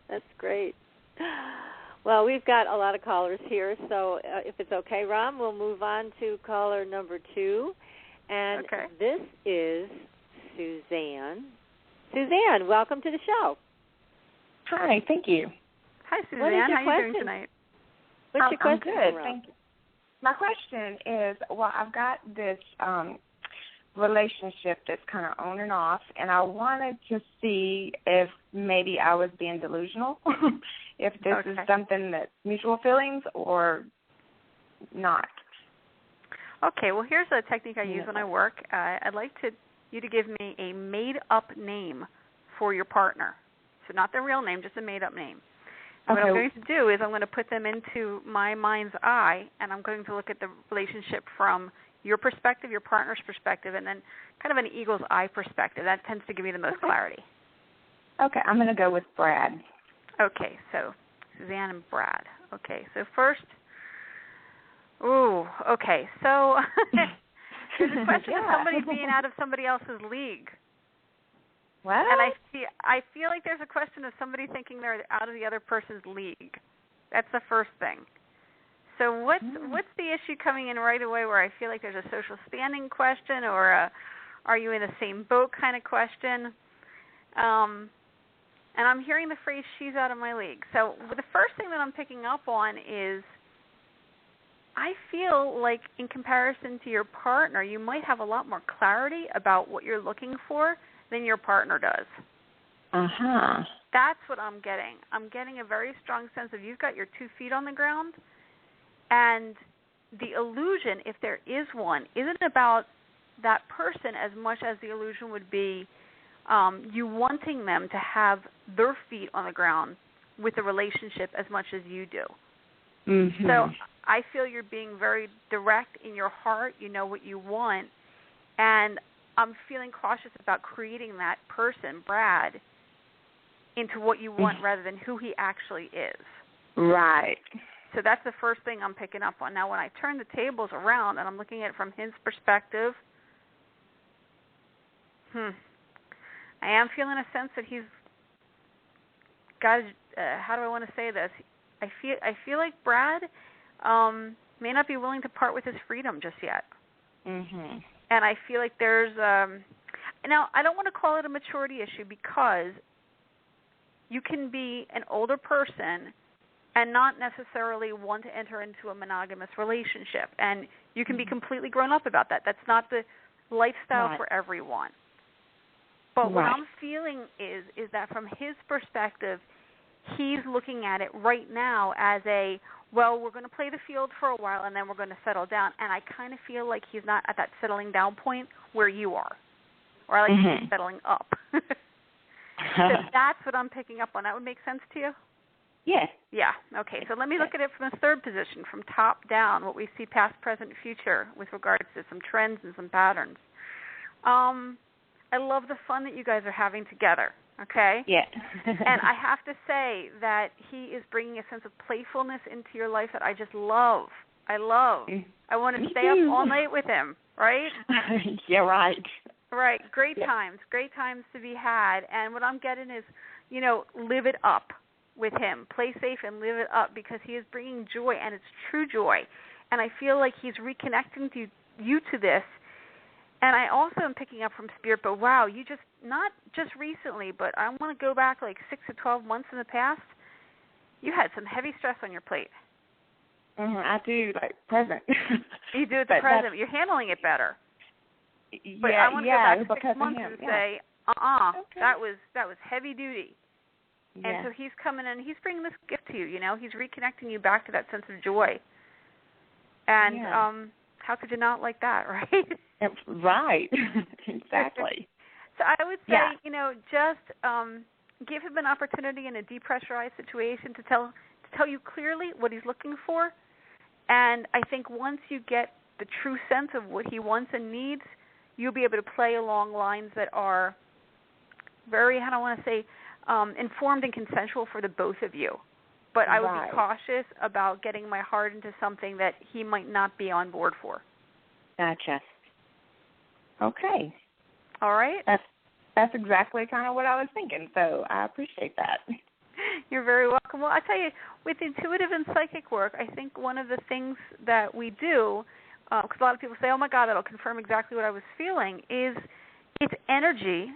That's great. Well, we've got a lot of callers here, so if it's okay, Rom, we'll move on to caller number 2. And This is Suzanne. Suzanne, welcome to the show. Hi, thank you. Hi, Suzanne. How are you doing tonight? What's your question? I'm good, thank you. My question is, I've got this relationship that's kind of on and off, and I wanted to see if maybe I was being delusional, if this is something that's mutual feelings or not. Okay, well, here's a technique I use when I work. I'd like you to give me a made-up name for your partner. So not their real name, just a made-up name. And what I'm going to do is I'm going to put them into my mind's eye, and I'm going to look at the relationship from your perspective, your partner's perspective, and then kind of an eagle's eye perspective. That tends to give me the most clarity. Okay, I'm going to go with Brad. Okay, so Suzanne and Brad. Okay, so first, okay, so there's a question of somebody being out of somebody else's league. What? And I feel like there's a question of somebody thinking they're out of the other person's league. That's the first thing. So what's the issue coming in right away where I feel like there's a social standing question or a are you in the same boat kind of question? And I'm hearing the phrase, she's out of my league. So the first thing that I'm picking up on is I feel like in comparison to your partner, you might have a lot more clarity about what you're looking for than your partner does. Uh-huh. That's what I'm getting. I'm getting a very strong sense of you've got your 2 feet on the ground, and the illusion, if there is one, isn't about that person as much as the illusion would be you wanting them to have their feet on the ground with the relationship as much as you do. Mm-hmm. So I feel you're being very direct in your heart. You know what you want, and I'm feeling cautious about creating that person, Brad, into what you want rather than who he actually is. Right. So that's the first thing I'm picking up on. Now, when I turn the tables around and I'm looking at it from his perspective, I am feeling a sense that he's got, how do I want to say this? I feel like Brad may not be willing to part with his freedom just yet. Mm-hmm. And I feel like there's, now I don't want to call it a maturity issue because you can be an older person and not necessarily want to enter into a monogamous relationship. And you can be completely grown up about that. That's not the lifestyle for everyone. But what I'm feeling is that from his perspective, he's looking at it right now as a, well, we're going to play the field for a while and then we're going to settle down. And I kind of feel like he's not at that settling down point where you are. Or I like to say settling up. So that's what I'm picking up on. That would make sense to you? Yes. Yeah. Okay. So let me look at it from the third position, from top down, what we see past, present, future with regards to some trends and some patterns. I love the fun that you guys are having together. Okay? Yeah. And I have to say that he is bringing a sense of playfulness into your life that I just love. I love. I want to stay up all night with him, right? Yeah, right. Right. Great times to be had. And what I'm getting is, live it up with him. Play safe and live it up because he is bringing joy, and it's true joy. And I feel like he's reconnecting you to this. And I also am picking up from Spirit, but wow, you just, not just recently, but I want to go back like 6 to 12 months in the past, you had some heavy stress on your plate. I do, like present. You do at the present. You're handling it better. But I want to go back 6 months and say, that was heavy duty. Yeah. And so he's coming in, he's bringing this gift to you, he's reconnecting you back to that sense of joy. And how could you not like that, right? Right. Exactly. So I would say, just give him an opportunity in a depressurized situation to tell you clearly what he's looking for. And I think once you get the true sense of what he wants and needs, you'll be able to play along lines that are very, how do I want to say, informed and consensual for the both of you. But I would be cautious about getting my heart into something that he might not be on board for. Gotcha. Okay. All right. That's exactly kind of what I was thinking, so I appreciate that. You're very welcome. Well, I tell you, with intuitive and psychic work, I think one of the things that we do, because a lot of people say, oh, my God, that'll confirm exactly what I was feeling, is it's energy,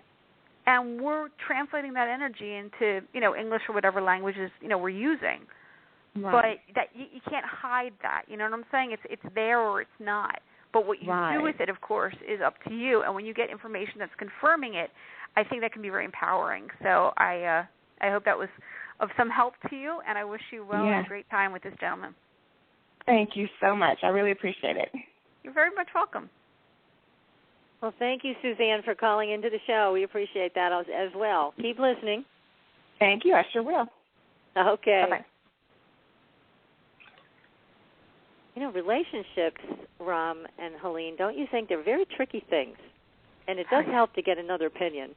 and we're translating that energy into, English or whatever languages, we're using. Right. But that you can't hide that. You know what I'm saying? It's there or it's not. But what you do with it, of course, is up to you. And when you get information that's confirming it, I think that can be very empowering. So I hope that was of some help to you, and I wish you well and a great time with this gentleman. Thank you so much. I really appreciate it. You're very much welcome. Well, thank you, Suzanne, for calling into the show. We appreciate that as well. Keep listening. Thank you. I sure will. Okay. Bye-bye. You know, relationships, Rom and Helene, don't you think they're very tricky things? And it does help to get another opinion.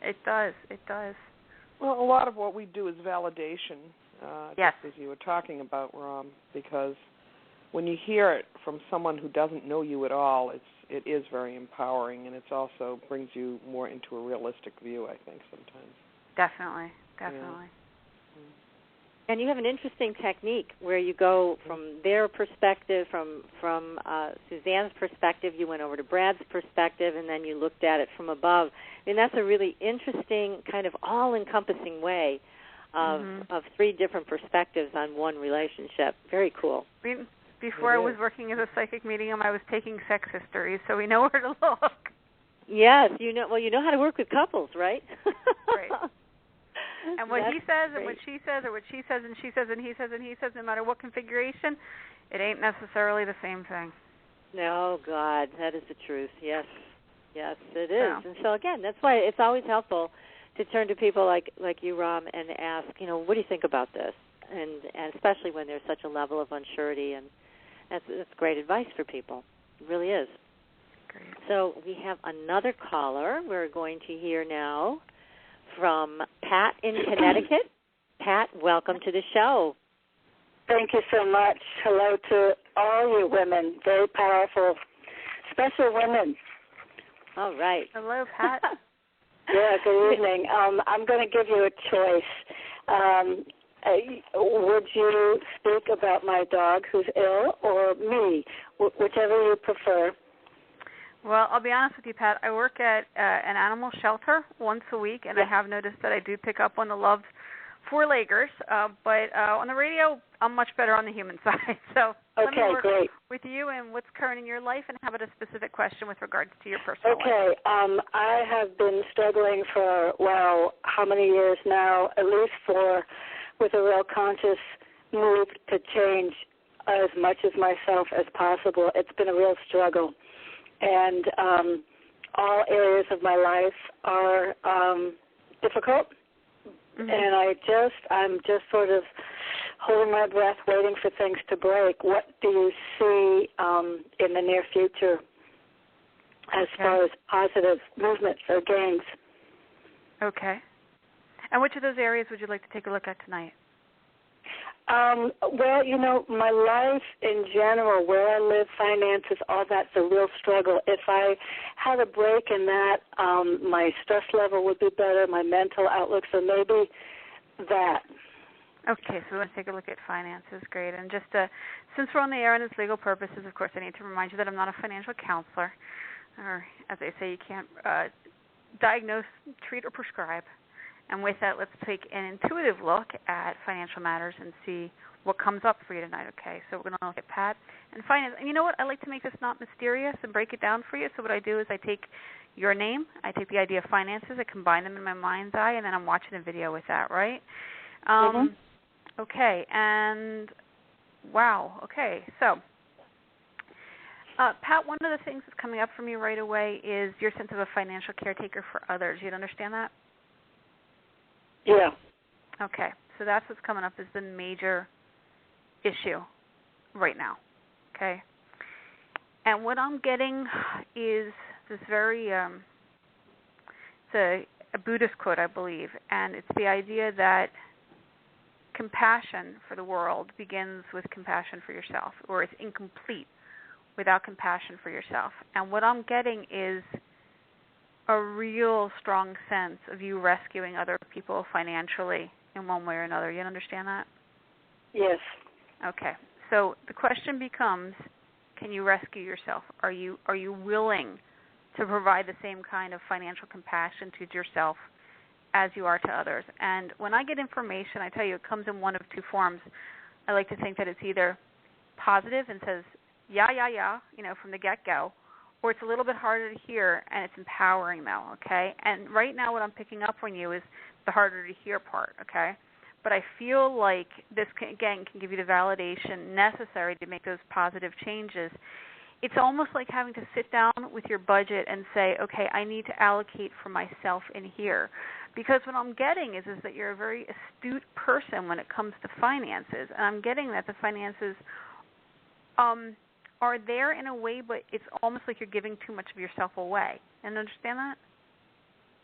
It does. It does. Well, a lot of what we do is validation, yes. just as you were talking about, Rom, because when you hear it from someone who doesn't know you at all, it is very empowering, and it also brings you more into a realistic view, I think, sometimes. Definitely. Yeah. And you have an interesting technique where you go from their perspective, from Suzanne's perspective, you went over to Brad's perspective, and then you looked at it from above. I mean, that's a really interesting kind of all-encompassing way of three different perspectives on one relationship. Very cool. Before I was working as a psychic medium, I was taking sex histories, so we know where to look. Yes, you know how to work with couples, right? Right. And what he says and what she says, or what she says and she says and he says and he says, no matter what configuration, it ain't necessarily the same thing. No, God, that is the truth. Yes, it is. Yeah. And so, again, that's why it's always helpful to turn to people like you, Rom, and ask, what do you think about this? And especially when there's such a level of unsurety, and that's great advice for people. It really is. Great. So we have another caller we're going to hear now from Pat in Connecticut. Pat, welcome to the show. Thank you so much. Hello to all you women, very powerful, special women. All right. Hello, Pat. Yeah, good evening. I'm going to give you a choice. Would you speak about my dog who's ill or me, whichever you prefer? Well, I'll be honest with you, Pat. I work at an animal shelter once a week, and I have noticed that I do pick up on the loved four-leggers. But on the radio, I'm much better on the human side. So let me work with you and what's current in your life, and how about a specific question with regards to your personal life? Okay. I have been struggling for, how many years now? At least 4, with a real conscious move to change as much of myself as possible. It's been a real struggle. And all areas of my life are difficult, and I'm just sort of holding my breath, waiting for things to break. What do you see in the near future as far as positive movements or gains? Okay. And which of those areas would you like to take a look at tonight? My life in general, where I live, finances, all that's a real struggle. If I had a break in that, my stress level would be better, my mental outlook, so maybe that. Okay, so we want to take a look at finances. Great. And just since we're on the air and it's legal purposes, of course, I need to remind you that I'm not a financial counselor. Or, as they say, you can't diagnose, treat, or prescribe. And with that, let's take an intuitive look at financial matters and see what comes up for you tonight, okay? So we're going to look at Pat and finance. And you know what? I like to make this not mysterious and break it down for you. So what I do is I take your name, I take the idea of finances, I combine them in my mind's eye, and then I'm watching a video with that, right? Okay, and wow, okay. So, Pat, one of the things that's coming up for me right away is your sense of a financial caretaker for others. You'd understand that? Yeah. Okay, so that's what's coming up as the major issue right now, okay? And what I'm getting is this very, it's a Buddhist quote, I believe, and it's the idea that compassion for the world begins with compassion for yourself, or it's incomplete without compassion for yourself. And what I'm getting is a real strong sense of you rescuing other people financially in one way or another. You understand that? Yes. Okay. So the question becomes, can you rescue yourself? Are you willing to provide the same kind of financial compassion to yourself as you are to others? And when I get information, I tell you, it comes in one of two forms. I like to think that it's either positive and says, yeah, from the get-go, or it's a little bit harder to hear, and it's empowering, though, okay? And right now what I'm picking up on you is the harder to hear part, okay? but I feel like this, can give you the validation necessary to make those positive changes. It's almost like having to sit down with your budget and say, okay, I need to allocate for myself in here. Because what I'm getting is that you're a very astute person when it comes to finances. And I'm getting that the finances are there in a way, but it's almost like you're giving too much of yourself away. And understand that?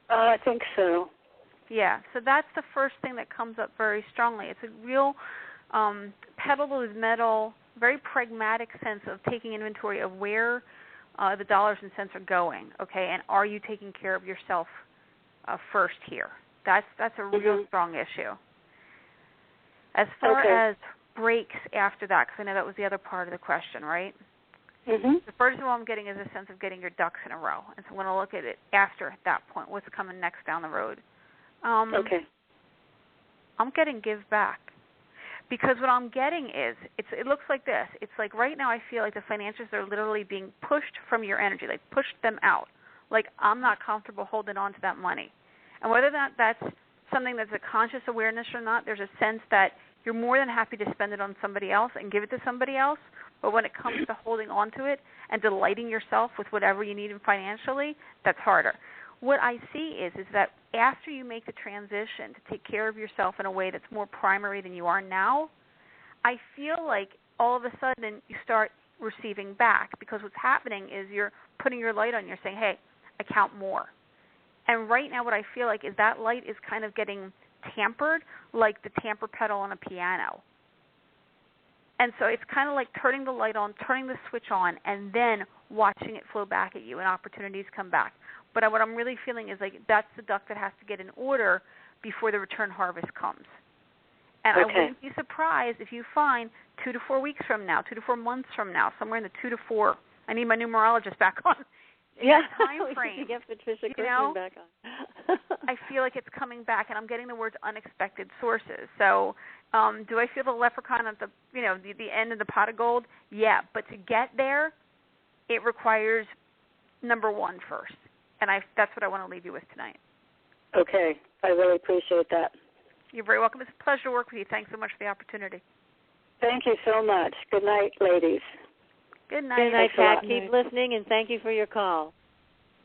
I think so. Yeah, so that's the first thing that comes up very strongly. It's a real pedal to the metal, very pragmatic sense of taking inventory of where the dollars and cents are going, okay, and are you taking care of yourself first here? That's a real strong issue. As far as breaks after that, because I know that was the other part of the question, right? The first of all I'm getting is a sense of getting your ducks in a row, and so I want to look at it after that point, what's coming next down the road. I'm getting give back. Because what I'm getting is, it looks like this. It's like right now I feel like the financials are literally being pushed from your energy, like pushed them out. Like I'm not comfortable holding on to that money. And whether that's something that's a conscious awareness or not, there's a sense that you're more than happy to spend it on somebody else and give it to somebody else. But when it comes to holding on to it and delighting yourself with whatever you need financially, that's harder. What I see is that after you make the transition to take care of yourself in a way that's more primary than you are now, I feel like all of a sudden you start receiving back, because what's happening is you're putting your light on, you're saying, hey, I count more. And right now what I feel like is that light is kind of getting tampered like the tamper pedal on a piano. And so it's kind of like turning the light on, turning the switch on, and then watching it flow back at you and opportunities come back. But what I'm really feeling is like that's the duck that has to get in order before the return harvest comes. And I wouldn't be surprised if you find 2 to 4 weeks from now, 2 to 4 months from now, somewhere in the 2 to 4. I need my numerologist back on. Time frame. Get Patricia back on. I feel like it's coming back, and I'm getting the words unexpected sources. So, do I feel the leprechaun at the the end of the pot of gold? Yeah, but to get there, it requires number one first. And that's what I want to leave you with tonight. Okay. I really appreciate that. You're very welcome. It's a pleasure to work with you. Thanks so much for the opportunity. Thank you so much. Good night, ladies. Good night. Good night, Pat. Keep listening, and thank you for your call.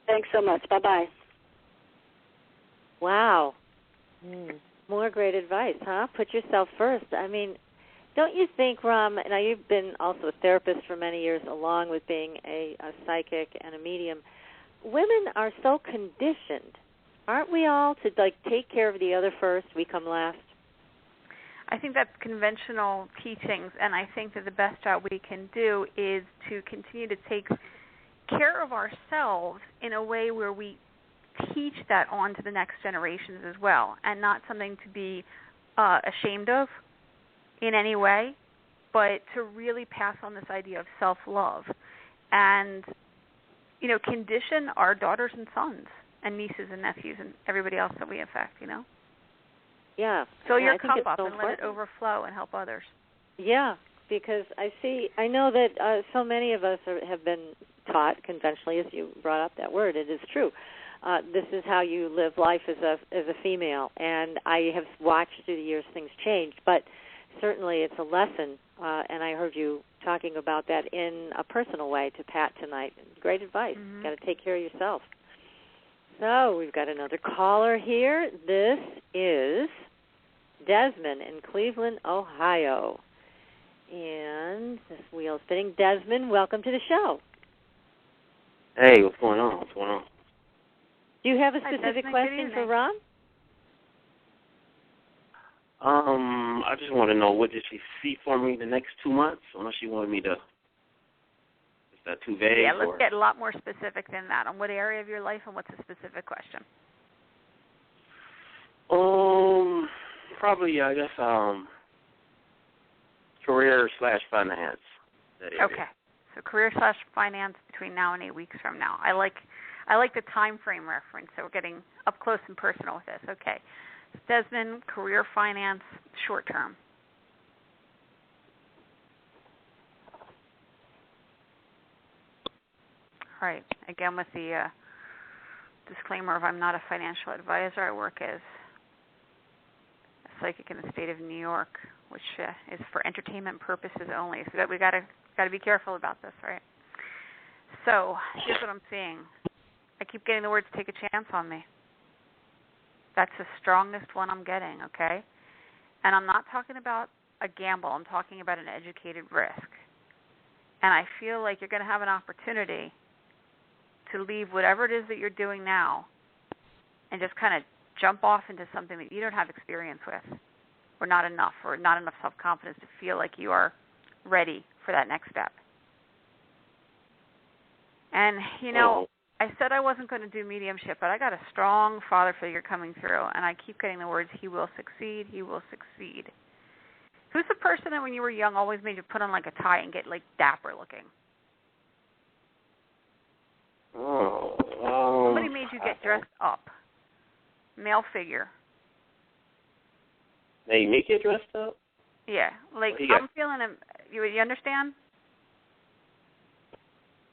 Thanks so much. Bye-bye. Wow. More great advice, huh? Put yourself first. I mean, don't you think, Rom, now you've been also a therapist for many years along with being a psychic and a medium, women are so conditioned, aren't we all, to take care of the other first, we come last? I think that's conventional teachings, and I think that the best job we can do is to continue to take care of ourselves in a way where we teach that on to the next generations as well, and not something to be ashamed of in any way, but to really pass on this idea of self-love and condition our daughters and sons and nieces and nephews and everybody else that we affect, Yeah. Fill your cup up so and let it overflow and help others. Yeah, because I know that so many of us have been taught conventionally, as you brought up that word, it is true. This is how you live life as a female, and I have watched through the years things change, but certainly it's a lesson, and I heard you talking about that in a personal way to Pat tonight. Great advice. Got to take care of yourself. So we've got another caller here. This is Desmond in Cleveland, Ohio. And this wheel's spinning. Desmond, welcome to the show. Hey, what's going on? Do you have a specific question for Ron? I just want to know, what did she see for me the next 2 months? Unless she wanted me to, is that too vague? Yeah, let's get a lot more specific than that. On what area of your life and what's the specific question? Probably, I guess, career/finance. Okay. So career/finance between now and 8 weeks from now. I like the time frame reference, so we're getting up close and personal with this. Okay. Desmond, career, finance, short term. All right. Again, with the disclaimer of I'm not a financial advisor. I work as a psychic in the state of New York, which is for entertainment purposes only. So that we got to be careful about this, right? So here's what I'm seeing. I keep getting the words "take a chance" on me. That's the strongest one I'm getting, okay? And I'm not talking about a gamble. I'm talking about an educated risk. And I feel like you're going to have an opportunity to leave whatever it is that you're doing now and just kind of jump off into something that you don't have experience with or not enough self-confidence to feel like you are ready for that next step. And, you know, I said I wasn't going to do mediumship, but I got a strong father figure coming through, and I keep getting the words, he will succeed, he will succeed. Who's the person that when you were young always made you put on like a tie and get like dapper looking? Somebody made you get dressed up. Male figure. Made me get dressed up? Yeah, like I'm feeling him. You understand?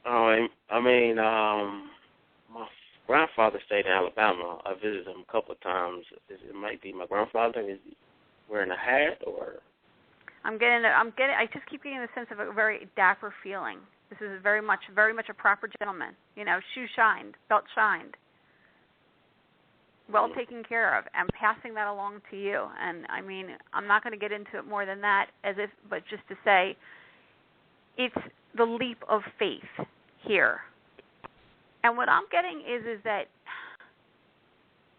Oh, I mean, my grandfather stayed in Alabama. I visited him a couple of times. It might be my grandfather. Is he wearing a hat or? I just keep getting the sense of a very dapper feeling. This is very much a proper gentleman. You know, shoes shined, belt shined, well taken care of. I'm passing that along to you. And I mean, I'm not going to get into it more than that, but just to say, it's the leap of faith here. And what I'm getting is that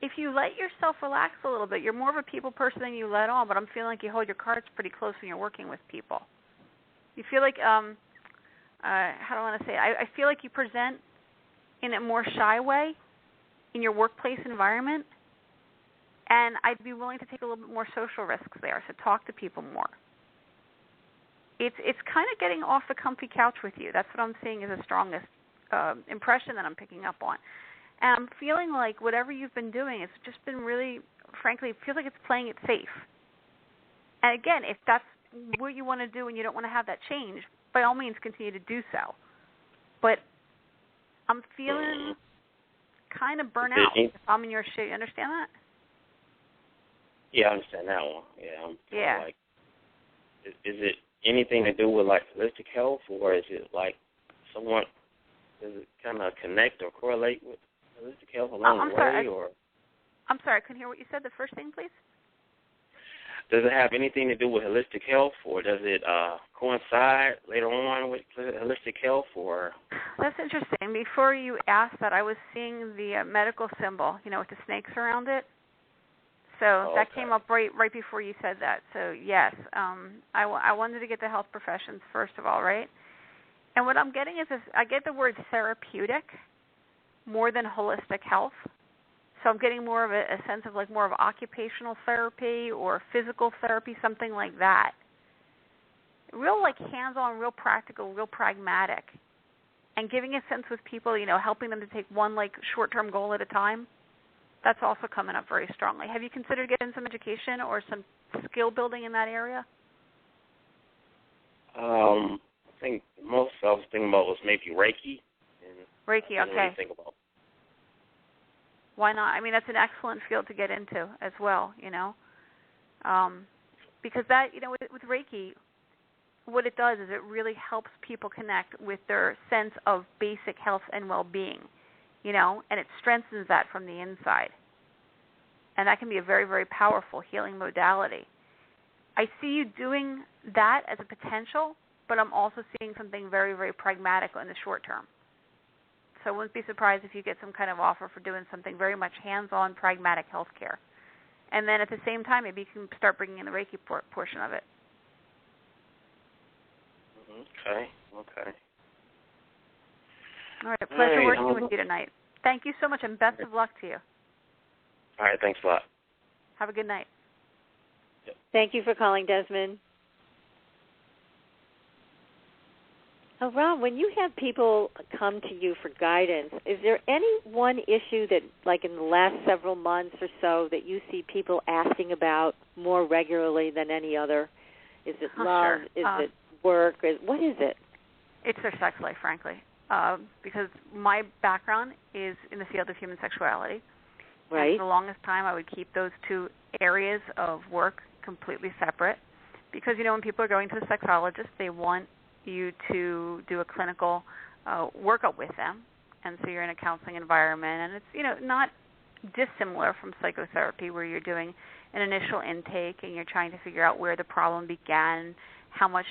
if you let yourself relax a little bit, you're more of a people person than you let on, but I'm feeling like you hold your cards pretty close when you're working with people. You feel like, how do I want to say it? I feel like you present in a more shy way in your workplace environment, and I'd be willing to take a little bit more social risks there, so talk to people more. It's kind of getting off the comfy couch with you. That's what I'm seeing as the strongest impression that I'm picking up on. And I'm feeling like whatever you've been doing, it's just been really, frankly, it feels like it's playing it safe. And again, if that's what you want to do and you don't want to have that change, by all means continue to do so. But I'm feeling kind of burnt out if I'm in your shit. You understand that? Yeah, I understand that one. Yeah. I'm like, is it anything to do with like holistic health, or is it like somewhat? Does it kind of connect or correlate with holistic health along the way? I'm sorry, I couldn't hear what you said. The first thing, please. Does it have anything to do with holistic health, or does it coincide later on with holistic health? Or that's interesting. Before you asked that, I was seeing the medical symbol, with the snakes around it. So that came up right before you said that. So yes, I wanted to get the health professions first of all, right? And what I'm getting is this, I get the word therapeutic more than holistic health. So I'm getting more of a sense of like more of occupational therapy or physical therapy, something like that. Real like hands-on, real practical, real pragmatic. And giving a sense with people, helping them to take one like short-term goal at a time. That's also coming up very strongly. Have you considered getting some education or some skill building in that area? I think most I was thinking about was maybe Reiki. Reiki, okay. Really think about. Why not? I mean, that's an excellent field to get into as well, because that, with Reiki, what it does is it really helps people connect with their sense of basic health and well-being, and it strengthens that from the inside. And that can be a very, very powerful healing modality. I see you doing that as a potential, but I'm also seeing something very, very pragmatic in the short term. So I wouldn't be surprised if you get some kind of offer for doing something very much hands-on, pragmatic healthcare. And then at the same time, maybe you can start bringing in the Reiki portion of it. Okay. All right, pleasure working with you tonight. Thank you so much, and best of luck to you. All right, thanks a lot. Have a good night. Yep. Thank you for calling, Desmond. Oh, Ron, when you have people come to you for guidance, is there any one issue that, like in the last several months or so, that you see people asking about more regularly than any other? Is it love? Sure. Is it work? What is it? It's their sex life, frankly, because my background is in the field of human sexuality, Right. And for the longest time, I would keep those two areas of work completely separate because, when people are going to the sexologist, they want you to do a clinical workup with them. And so you're in a counseling environment, and it's, not dissimilar from psychotherapy where you're doing an initial intake and you're trying to figure out where the problem began, how much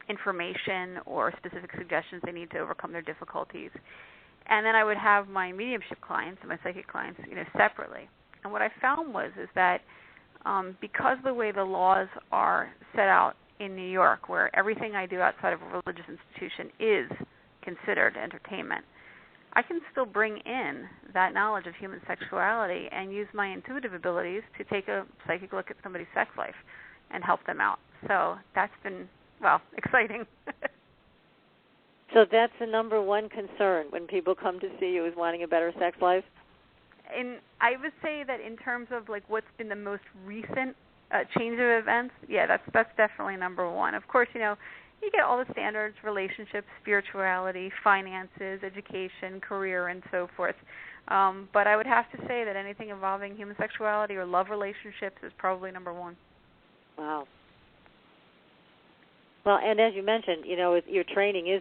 information or specific suggestions they need to overcome their difficulties. And then I would have my mediumship clients and my psychic clients, separately. And what I found is that because of the way the laws are set out in New York, where everything I do outside of a religious institution is considered entertainment, I can still bring in that knowledge of human sexuality and use my intuitive abilities to take a psychic look at somebody's sex life and help them out. So that's been, exciting. So that's the number one concern when people come to see you is wanting a better sex life? And I would say that in terms of what's been the most recent change of events, that's definitely number one. Of course, you get all the standards, relationships, spirituality, finances, education, career, and so forth. But I would have to say that anything involving human sexuality or love relationships is probably number one. Wow. Well, and as you mentioned, your training is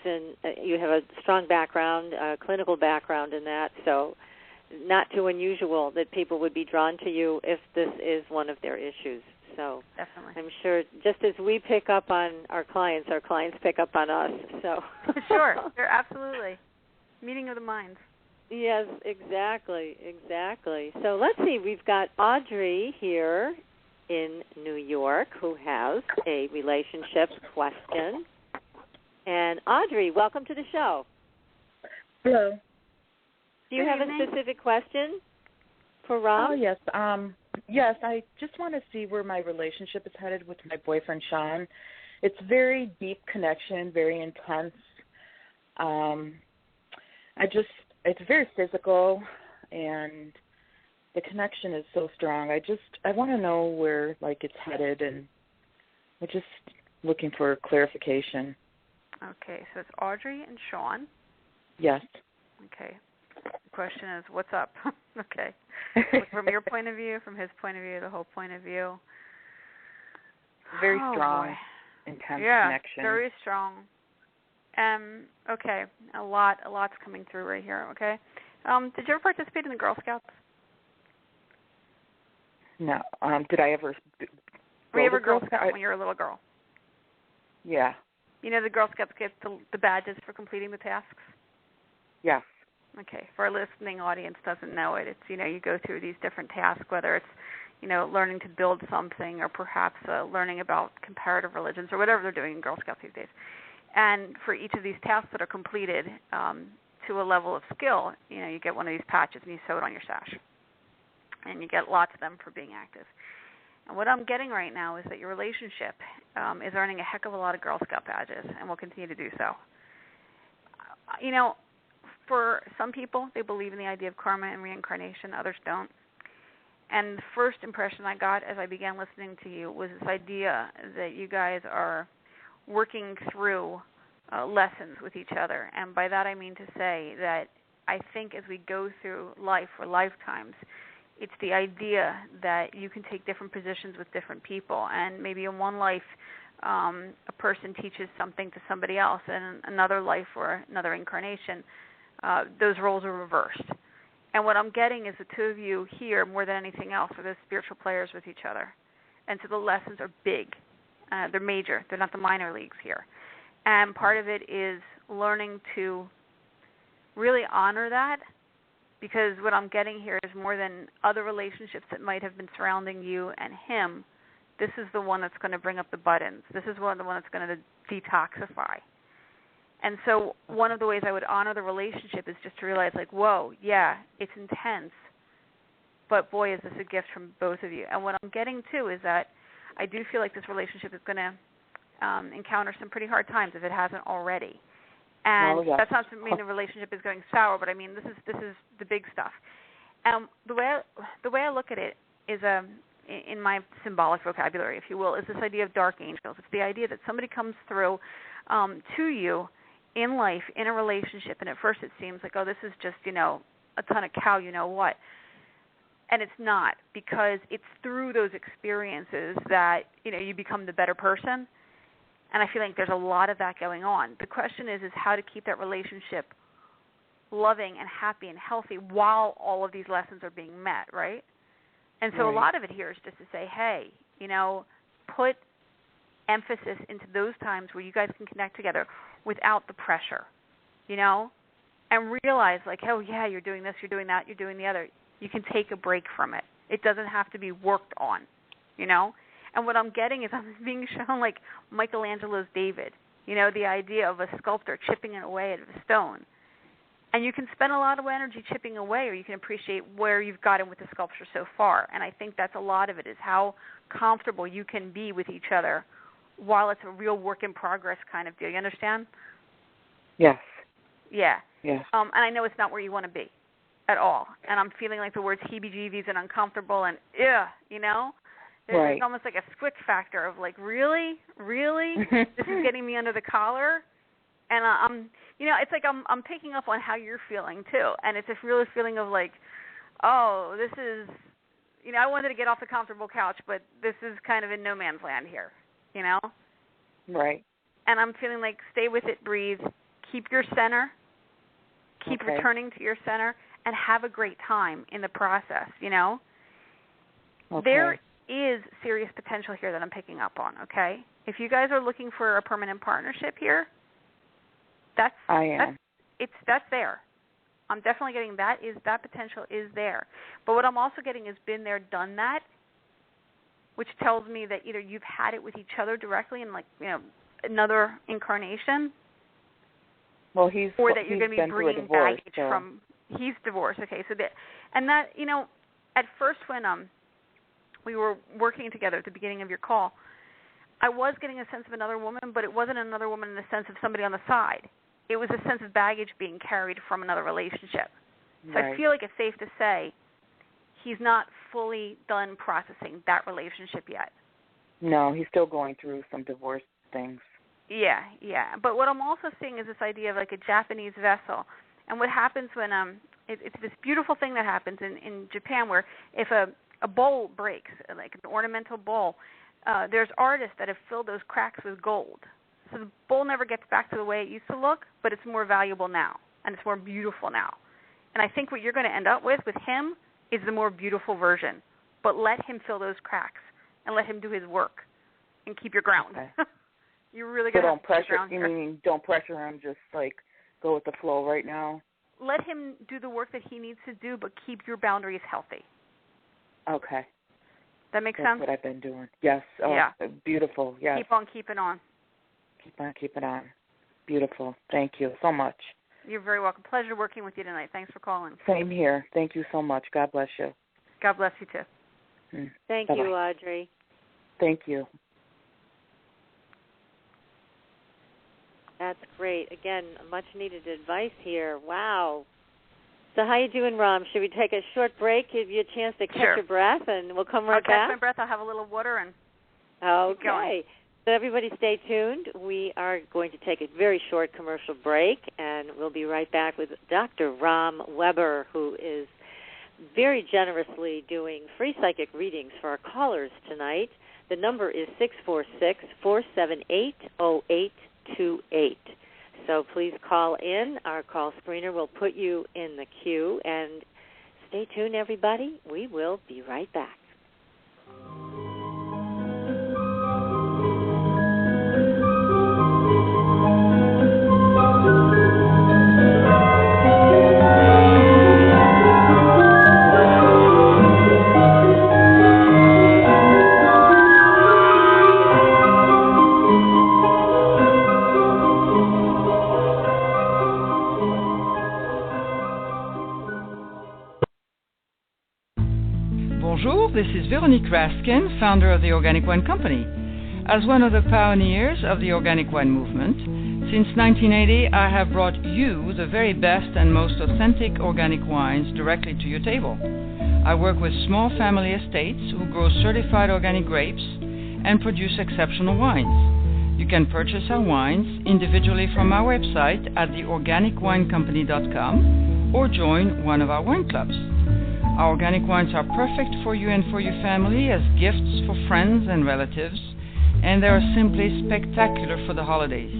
you have a strong background, clinical background in that, so not too unusual that people would be drawn to you if this is one of their issues. So definitely, I'm sure just as we pick up on our clients pick up on us. So sure, they're absolutely meeting of the minds. Yes, exactly. So let's see, we've got Audrey here in New York who has a relationship question. And Audrey, welcome to the show. Hello. Do you have a specific question for Rom? Oh, yes. Yes, I just want to see where my relationship is headed with my boyfriend, Sean. It's very deep connection, very intense. It's very physical, and the connection is so strong. I want to know where, it's headed, and we're just looking for clarification. Okay, so it's Audrey and Sean. Yes. Okay. The question is, what's up? Okay. From your point of view, from his point of view, the whole point of view. Very strong, intense connection. Yeah, very strong. Okay, a lot's coming through right here, okay? Did you ever participate in the Girl Scouts? No. Did I ever Were you ever Girl Scout when you were a little girl? Yeah. The Girl Scouts get the badges for completing the tasks? Yes. Okay, for our listening audience doesn't know it, it's, you go through these different tasks, whether it's, learning to build something or perhaps learning about comparative religions or whatever they're doing in Girl Scouts these days. And for each of these tasks that are completed to a level of skill, you get one of these patches and you sew it on your sash. And you get lots of them for being active. And what I'm getting right now is that your relationship is earning a heck of a lot of Girl Scout badges and will continue to do so. For some people, they believe in the idea of karma and reincarnation. Others don't. And the first impression I got as I began listening to you was this idea that you guys are working through lessons with each other. And by that I mean to say that I think as we go through life or lifetimes, it's the idea that you can take different positions with different people. And maybe in one life, a person teaches something to somebody else, and in another life or another incarnation, those roles are reversed. And what I'm getting is the two of you here, more than anything else, are the spiritual players with each other. And so the lessons are big. They're major. They're not the minor leagues here. And part of it is learning to really honor that, because what I'm getting here is more than other relationships that might have been surrounding you and him, this is the one that's going to bring up the buttons. This is the one that's going to detoxify. And so one of the ways I would honor the relationship is just to realize, whoa, yeah, it's intense, but boy, is this a gift from both of you. And what I'm getting to is that I do feel like this relationship is going to encounter some pretty hard times if it hasn't already. And that's not to mean the relationship is going sour, but I mean this is the big stuff. The way I look at it is in my symbolic vocabulary, if you will, is this idea of dark angels. It's the idea that somebody comes through to you in life, in a relationship, and at first it seems like, oh, this is just, a ton of cow, you know what. And it's not, because it's through those experiences that, you become the better person. And I feel like there's a lot of that going on. The question is how to keep that relationship loving and happy and healthy while all of these lessons are being met, right? And so a lot of it here is just to say, hey, put emphasis into those times where you guys can connect together without the pressure, and realize like, oh, yeah, you're doing this, you're doing that, you're doing the other. You can take a break from it. It doesn't have to be worked on, And what I'm getting is I'm being shown like Michelangelo's David, the idea of a sculptor chipping away at a stone. And you can spend a lot of energy chipping away, or you can appreciate where you've gotten with the sculpture so far. And I think that's a lot of it, is how comfortable you can be with each other while it's a real work in progress kind of deal. You understand? Yes. Yeah. Yes. And I know it's not where you want to be at all. And I'm feeling like the words heebie-jeebies and uncomfortable and There's almost like a switch factor of like, really? This is getting me under the collar? And it's like I'm picking up on how you're feeling too, and it's a real feeling of like, oh, this is, I wanted to get off the comfortable couch, but this is kind of in no man's land here, Right. And I'm feeling like, stay with it, breathe, keep your center, keep returning to your center, and have a great time in the process. There is serious potential here that I'm picking up on. Okay, if you guys are looking for a permanent partnership here. That's there. I'm definitely getting that potential is there. But what I'm also getting is been there, done that, which tells me that either you've had it with each other directly in like, another incarnation. Or that you're going to be bringing baggage from. He's divorced. Okay, so at first when we were working together at the beginning of your call, I was getting a sense of another woman, but it wasn't another woman in the sense of somebody on the side. It was a sense of baggage being carried from another relationship. So I feel like it's safe to say he's not fully done processing that relationship yet. No, he's still going through some divorce things. Yeah. But what I'm also seeing is this idea of like a Japanese vessel. And what happens when it's this beautiful thing that happens in Japan where if a bowl breaks, like an ornamental bowl, there's artists that have filled those cracks with gold. So the bowl never gets back to the way it used to look, but it's more valuable now, and it's more beautiful now. And I think what you're going to end up with him is the more beautiful version. But let him fill those cracks, and let him do his work, and keep your ground. Okay. You're really going to have to keep your ground here. You mean don't pressure him, just like go with the flow right now? Let him do the work that he needs to do, but keep your boundaries healthy. Okay. That makes sense? That's what I've been doing. Yes. Oh, yeah. Beautiful. Yes. Keep on keeping on. Keep on keeping on. Beautiful. Thank you so much. You're very welcome. Pleasure working with you tonight. Thanks for calling. Same here. Thank you so much. God bless you. God bless you, too. Thank Bye-bye. you, Audrey. Thank you. That's great. Again, much-needed advice here. Wow. So how you doing, Rom? Should we take a short break, give you a chance to catch your breath, and we'll come right back? I'll catch my breath. I'll have a little water and keep going. So everybody stay tuned. We are going to take a very short commercial break, and we'll be right back with Dr. Rom Weber, who is very generously doing free psychic readings for our callers tonight. The number is 646-478-0828. So please call in. Our call screener will put you in the queue. And stay tuned, everybody. We will be right back. This is Veronique Raskin, founder of the Organic Wine Company. As one of the pioneers of the Organic Wine movement, since 1980 I have brought you the very best and most authentic organic wines directly to your table. I work with small family estates who grow certified organic grapes and produce exceptional wines. You can purchase our wines individually from our website at theorganicwinecompany.com or join one of our wine clubs. Our organic wines are perfect for you and for your family as gifts for friends and relatives, and they are simply spectacular for the holidays.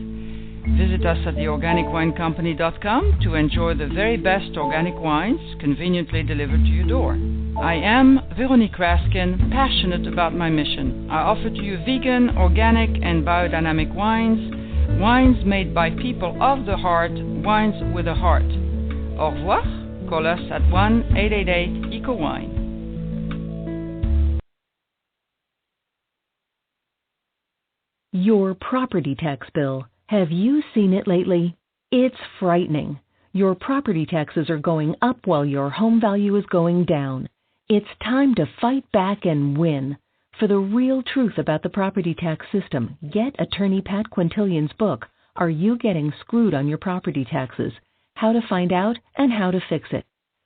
Visit us at theorganicwinecompany.com to enjoy the very best organic wines conveniently delivered to your door. I am Veronique Raskin, passionate about my mission. I offer to you vegan, organic, and biodynamic wines, wines made by people of the heart, wines with a heart. Au revoir. Call us at 1-888-ECO-WINE. Your property tax bill. Have you seen it lately? It's frightening. Your property taxes are going up while your home value is going down. It's time to fight back and win. For the real truth about the property tax system, get attorney Pat Quintilian's book, Are You Getting Screwed on Your Property Taxes? How to Find Out and How to Fix It.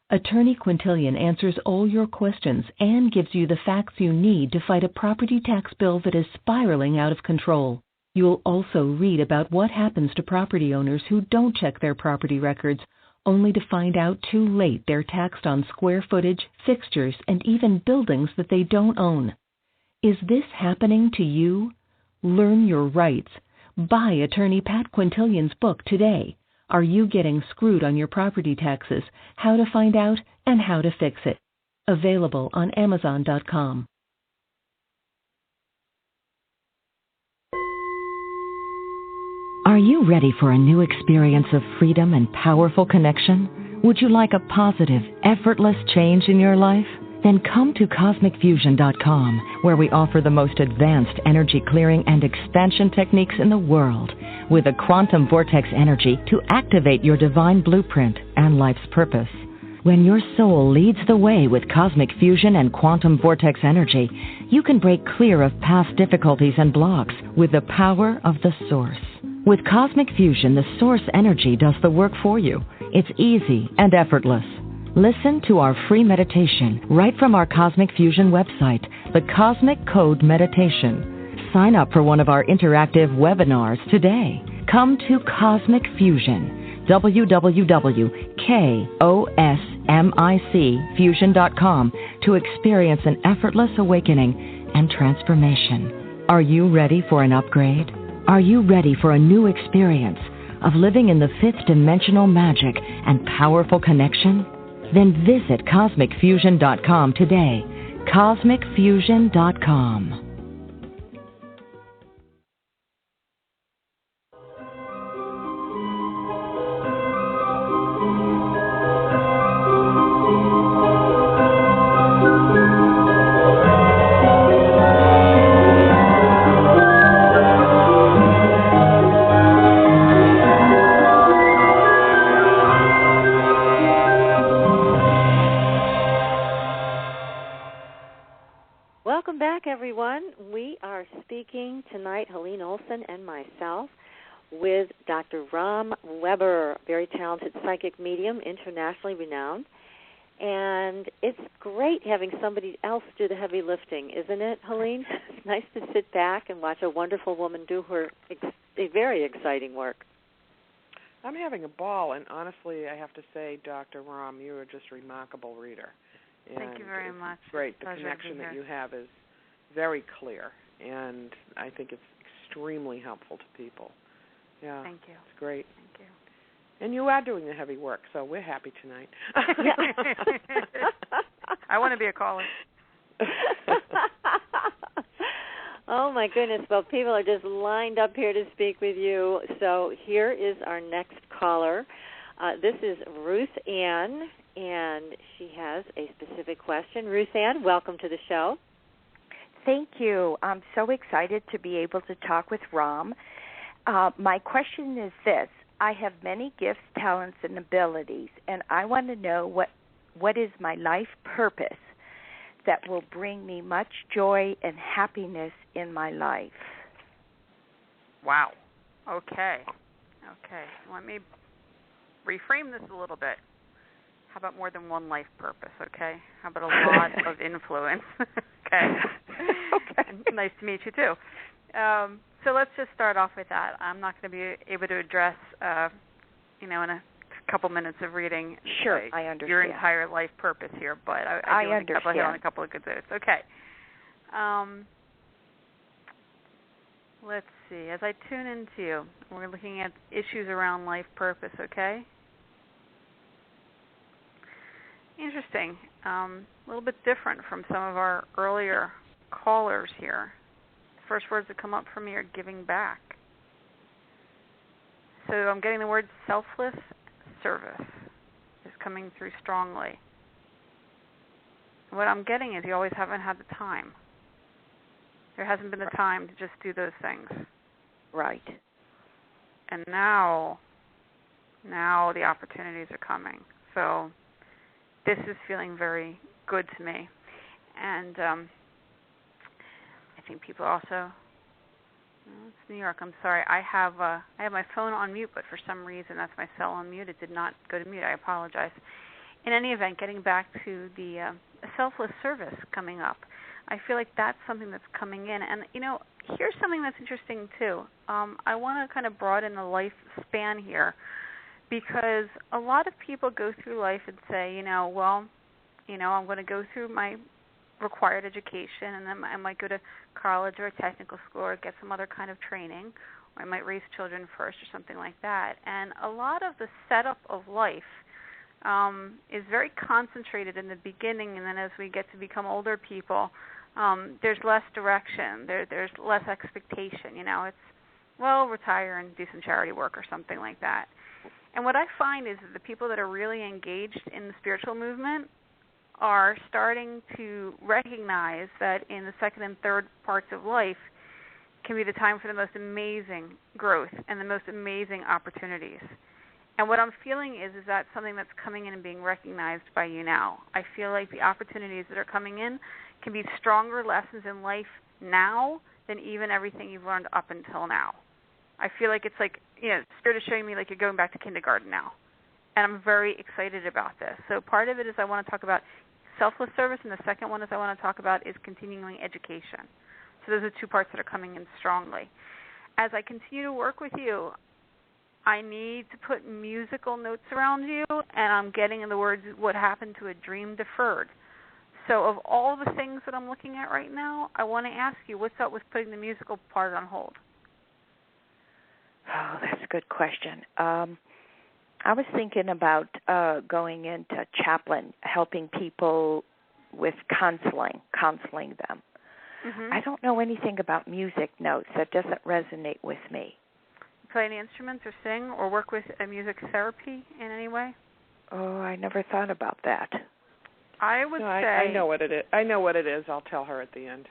Attorney Quintilian answers all your questions and gives you the facts you need to fight a property tax bill that is spiraling out of control. You'll also read about what happens to property owners who don't check their property records, only to find out too late they're taxed on square footage, fixtures, and even buildings that they don't own. Is this happening to you? Learn your rights. Buy attorney Pat Quintilian's book today. Are You Getting Screwed on Your Property Taxes? How to Find Out and How to Fix It. Available on Amazon.com. Are you ready for a new experience of freedom and powerful connection? Would you like a positive, effortless change in your life? Then come to CosmicFusion.com, where we offer the most advanced energy clearing and expansion techniques in the world, with a quantum vortex energy to activate your divine blueprint and life's purpose. When your soul leads the way with cosmic fusion and quantum vortex energy, you can break clear of past difficulties and blocks with the power of the Source. With Cosmic Fusion, the Source energy does the work for you. It's easy and effortless. Listen to our free meditation right from our Cosmic Fusion website, the Cosmic Code Meditation. Sign up for one of our interactive webinars today. Come to Cosmic Fusion, www.KOSMICfusion.com, to experience an effortless awakening and transformation. Are you ready for an upgrade? Are you ready for a new experience of living in the fifth dimensional magic and powerful connection? Then visit CosmicFusion.com today. CosmicFusion.com. Welcome back, everyone. We are speaking tonight, Helene, Olsen, and myself, with Dr. Rom Weber, very talented psychic medium, internationally renowned. And it's great having somebody else do the heavy lifting, isn't it, Helene? It's nice to sit back and watch a wonderful woman do her very exciting work. I'm having a ball, and honestly, I have to say, Dr. Rom, you are just a remarkable reader. And thank you very much. Great. The connection that you have is very clear, and I think it's extremely helpful to people. Yeah. Thank you. It's great. Thank you. And you are doing the heavy work, so we're happy tonight. I want to be a caller. Oh, my goodness. Well, people are just lined up here to speak with you. So here is our next caller. This is Ruth Ann, and she has a specific question. Ruth Ann, welcome to the show. Thank you. I'm so excited to be able to talk with Rom. My question is this. I have many gifts, talents, and abilities, and I want to know what is my life purpose that will bring me much joy and happiness in my life. Wow. Okay. Let me reframe this a little bit. How about more than one life purpose, okay? How about a lot of influence? Okay. Nice to meet you, too. So let's just start off with that. I'm not going to be able to address, in a couple minutes of reading. Sure, I understand. Your entire life purpose here, but I understand. Hit on a couple of good notes. Okay. Let's see. As I tune into you, we're looking at issues around life purpose, okay? Interesting. A little bit different from some of our earlier callers here. The first words that come up for me are giving back. So I'm getting the word selfless service is coming through strongly. What I'm getting is you always haven't had the time. There hasn't been the time to just do those things. Right. And now the opportunities are coming. So this is feeling very good to me. And I think people also, it's New York, I'm sorry. I have my phone on mute, but for some reason that's my cell on mute. It did not go to mute. I apologize. In any event, getting back to the selfless service coming up, I feel like that's something that's coming in. And, here's something that's interesting, too. I want to kind of broaden the lifespan here because a lot of people go through life and say, I'm going to go through my required education and then I might go to college or a technical school or get some other kind of training, or I might raise children first or something like that. And a lot of the setup of life is very concentrated in the beginning, and then as we get to become older people, there's less direction. There's less expectation. It's, retire and do some charity work or something like that. And what I find is that the people that are really engaged in the spiritual movement are starting to recognize that in the second and third parts of life can be the time for the most amazing growth and the most amazing opportunities. And what I'm feeling is that something that's coming in and being recognized by you now. I feel like the opportunities that are coming in can be stronger lessons in life now than even everything you've learned up until now. I feel like it's like, Spirit is showing me like you're going back to kindergarten now. And I'm very excited about this. So part of it is I want to talk about selfless service, and the second one is I want to talk about is continuing education. So those are two parts that are coming in strongly. As I continue to work with you, I need to put musical notes around you, and I'm getting in the words, what happened to a dream deferred. So of all the things that I'm looking at right now, I want to ask you, what's up with putting the musical part on hold? Oh, that's a good question. I was thinking about going into chaplain, helping people with counseling them. Mm-hmm. I don't know anything about music notes. That doesn't resonate with me. Play any instruments or sing or work with a music therapy in any way? Oh, I never thought about that. I would say... I know what it is. I know what it is. I'll tell her at the end.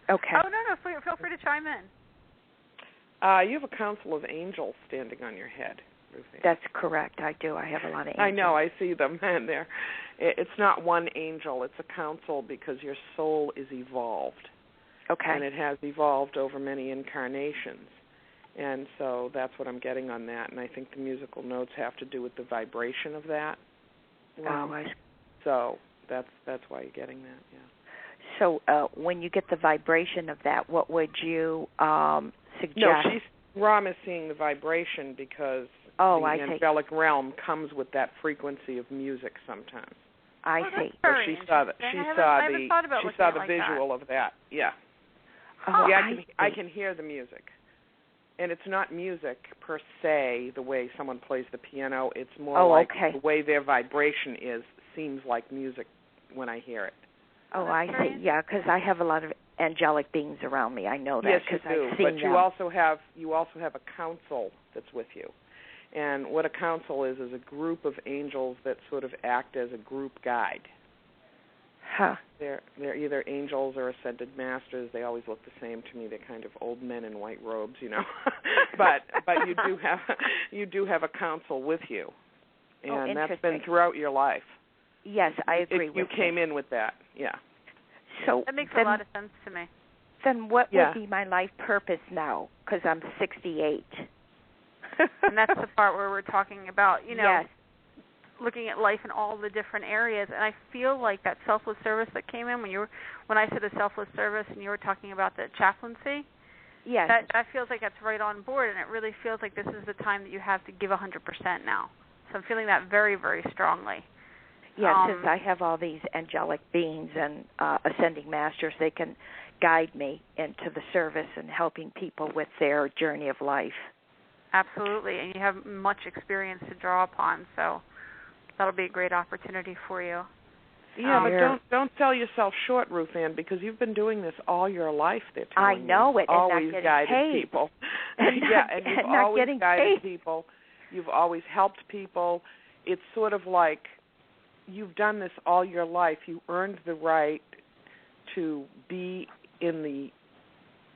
Okay. Oh, no, feel free to chime in. You have a council of angels standing on your head, Ruthie. That's correct. I do. I have a lot of angels. I know. I see them in there. It's not one angel. It's a council because your soul is evolved. Okay. And it has evolved over many incarnations. And so that's what I'm getting on that. And I think the musical notes have to do with the vibration of that. So that's why you're getting that, yeah. So when you get the vibration of that, what would you suggest? No, Rom is seeing the vibration because the angelic realm comes with that frequency of music sometimes. I see. So she saw the visual of that. Yeah. Oh, yeah, I can hear the music. And it's not music per se, the way someone plays the piano. It's more the way their vibration seems like music when I hear it. Oh, I see. Yeah, because I have a lot of angelic beings around me. I know that because I've seen them. But you also have a council that's with you. And what a council is a group of angels that sort of act as a group guide. Huh. They're either angels or ascended masters. They always look the same to me. They're kind of old men in white robes, but you do have a council with you, and that's been throughout your life. Yes, I agree with you. You came in with that, yeah. So that makes a lot of sense to me. Then what would be my life purpose now? Because I'm 68. And that's the part where we're talking about, yes. looking at life in all the different areas. And I feel like that selfless service that came in when I said the selfless service and you were talking about the chaplaincy. Yes. That feels like that's right on board, and it really feels like this is the time that you have to give 100% now. So I'm feeling that very, very strongly. Yeah, since I have all these angelic beings and ascending masters, they can guide me into the service and helping people with their journey of life. Absolutely, and you have much experience to draw upon, so that'll be a great opportunity for you. Yeah, but don't sell yourself short, Ruth Ann, because you've been doing this all your life. They're telling I know it, you've always and not guided paid. people. And you've always guided people. You've always helped people. It's sort of like you've done this all your life. You earned the right to be in the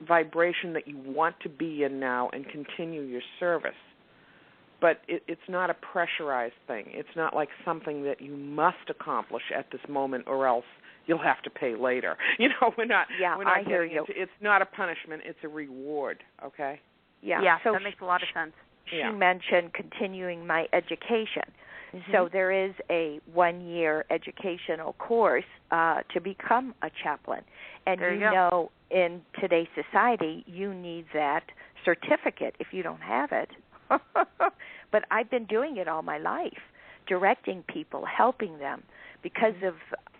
vibration that you want to be in now and continue your service. But it's not a pressurized thing. It's not like something that you must accomplish at this moment or else you'll have to pay later. We're not I hear you. It's not a punishment, it's a reward, okay? Yeah, so that makes a lot of sense. She mentioned continuing my education. Mm-hmm. So there is a 1-year educational course to become a chaplain. And there you know, in today's society, you need that certificate if you don't have it. But I've been doing it all my life, directing people, helping them, because of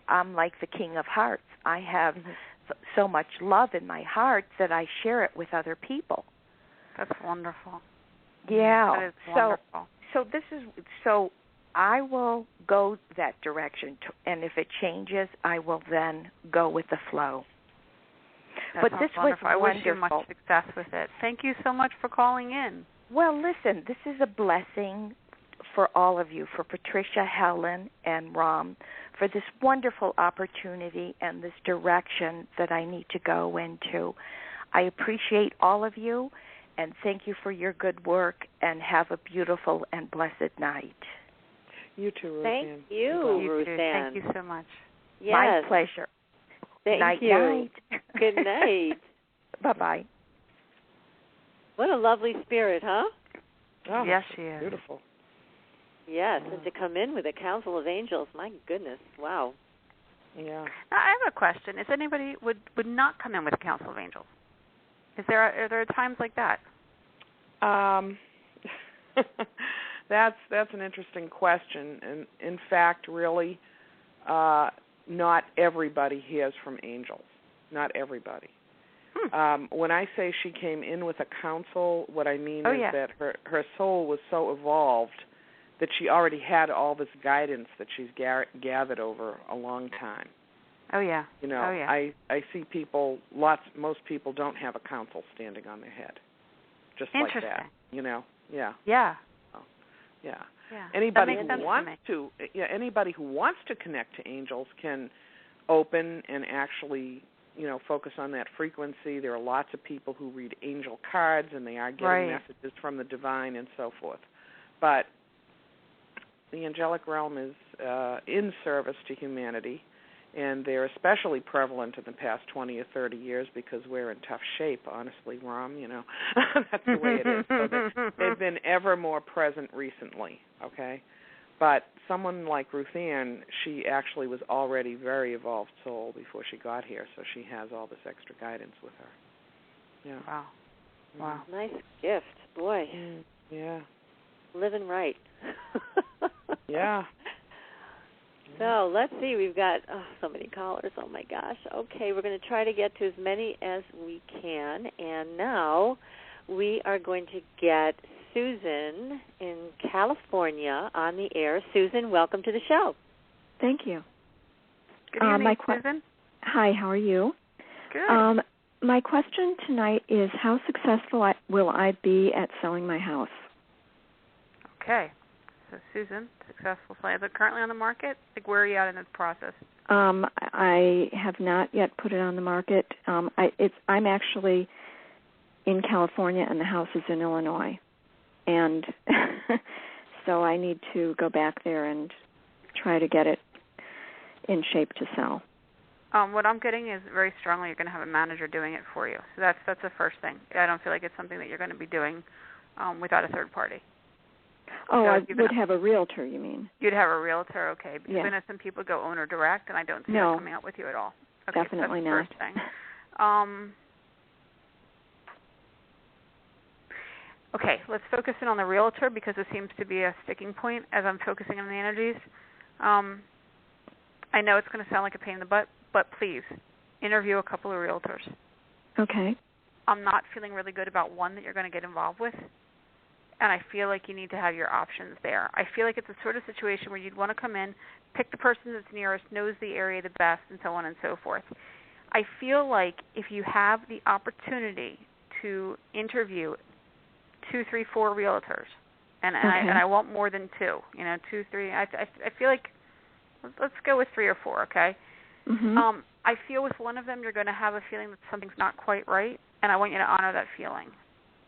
I'm like the King of Hearts. I have so much love in my heart that I share it with other people. That's wonderful. Yeah. That is wonderful. So I will go that direction, and if it changes, I will then go with the flow. But this wonderful. was wonderful. I wish you much success with it. Thank you so much for calling in. Well, listen, this is a blessing for all of you, for Patricia, Helen, and Rom, for this wonderful opportunity and this direction that I need to go into. I appreciate all of you, and thank you for your good work, and have a beautiful and blessed night. You too, Ruth Thank Ann. you, Ruth Ann. Ann. Thank you so much. Yes. My pleasure. Thank you. Night. Good night. Bye-bye. What a lovely spirit, huh? Oh, yes, she is. Beautiful. Yes, and to come in with a council of angels, my goodness, wow. Yeah. Now, I have a question. Is anybody would not come in with a council of angels? Are there times like that? That's an interesting question, and in fact, really, not everybody hears from angels. Not everybody. When I say she came in with a counsel, what I mean is that her soul was so evolved that she already had all this guidance that she's gathered over a long time. Oh, yeah. I see people, most people don't have a counsel standing on their head. Just like that, Yeah. Yeah. Yeah. Anybody who wants to connect to angels can open and actually, focus on that frequency. There are lots of people who read angel cards, and they are getting messages from the divine and so forth. But the angelic realm is in service to humanity, and they're especially prevalent in the past 20 or 30 years because we're in tough shape, honestly, Rom, That's the way it is. So they've been ever more present recently, okay? But someone like Ruth Ann, she actually was already very evolved soul before she got here, so she has all this extra guidance with her. Yeah. Wow. Wow. Nice gift. Boy. Yeah. Living right. Yeah. So let's see. We've got so many callers. Oh, my gosh. Okay, we're going to try to get to as many as we can. And now we are going to get Susan in California on the air. Susan, welcome to the show. Thank you. Good evening, Susan. Hi, how are you? Good. My question tonight is, how successful will I be at selling my house? Okay. So, Susan, successful sale. Is it currently on the market? Like, where are you at in this process? I have not yet put it on the market. I'm actually in California, and the house is in Illinois. And so I need to go back there and try to get it in shape to sell. What I'm getting is very strongly you're going to have a manager doing it for you. So that's the first thing. I don't feel like it's something that you're going to be doing without a third party. Oh, so I would have a realtor, you mean? You'd have a realtor, okay. Because I know some people go owner direct, and I don't see that coming out with you at all. Okay, definitely so that's the first thing. Okay, let's focus in on the realtor because it seems to be a sticking point as I'm focusing on the energies. I know it's going to sound like a pain in the butt, but please interview a couple of realtors. Okay. I'm not feeling really good about one that you're going to get involved with, and I feel like you need to have your options there. I feel like it's a sort of situation where you'd want to come in, pick the person that's nearest, knows the area the best, and so on and so forth. I feel like if you have the opportunity to interview 2, 3, 4 realtors, and I want more than 2, 2, 3. I feel like let's go with 3 or 4, okay? Mm-hmm. I feel with one of them you're going to have a feeling that something's not quite right, and I want you to honor that feeling.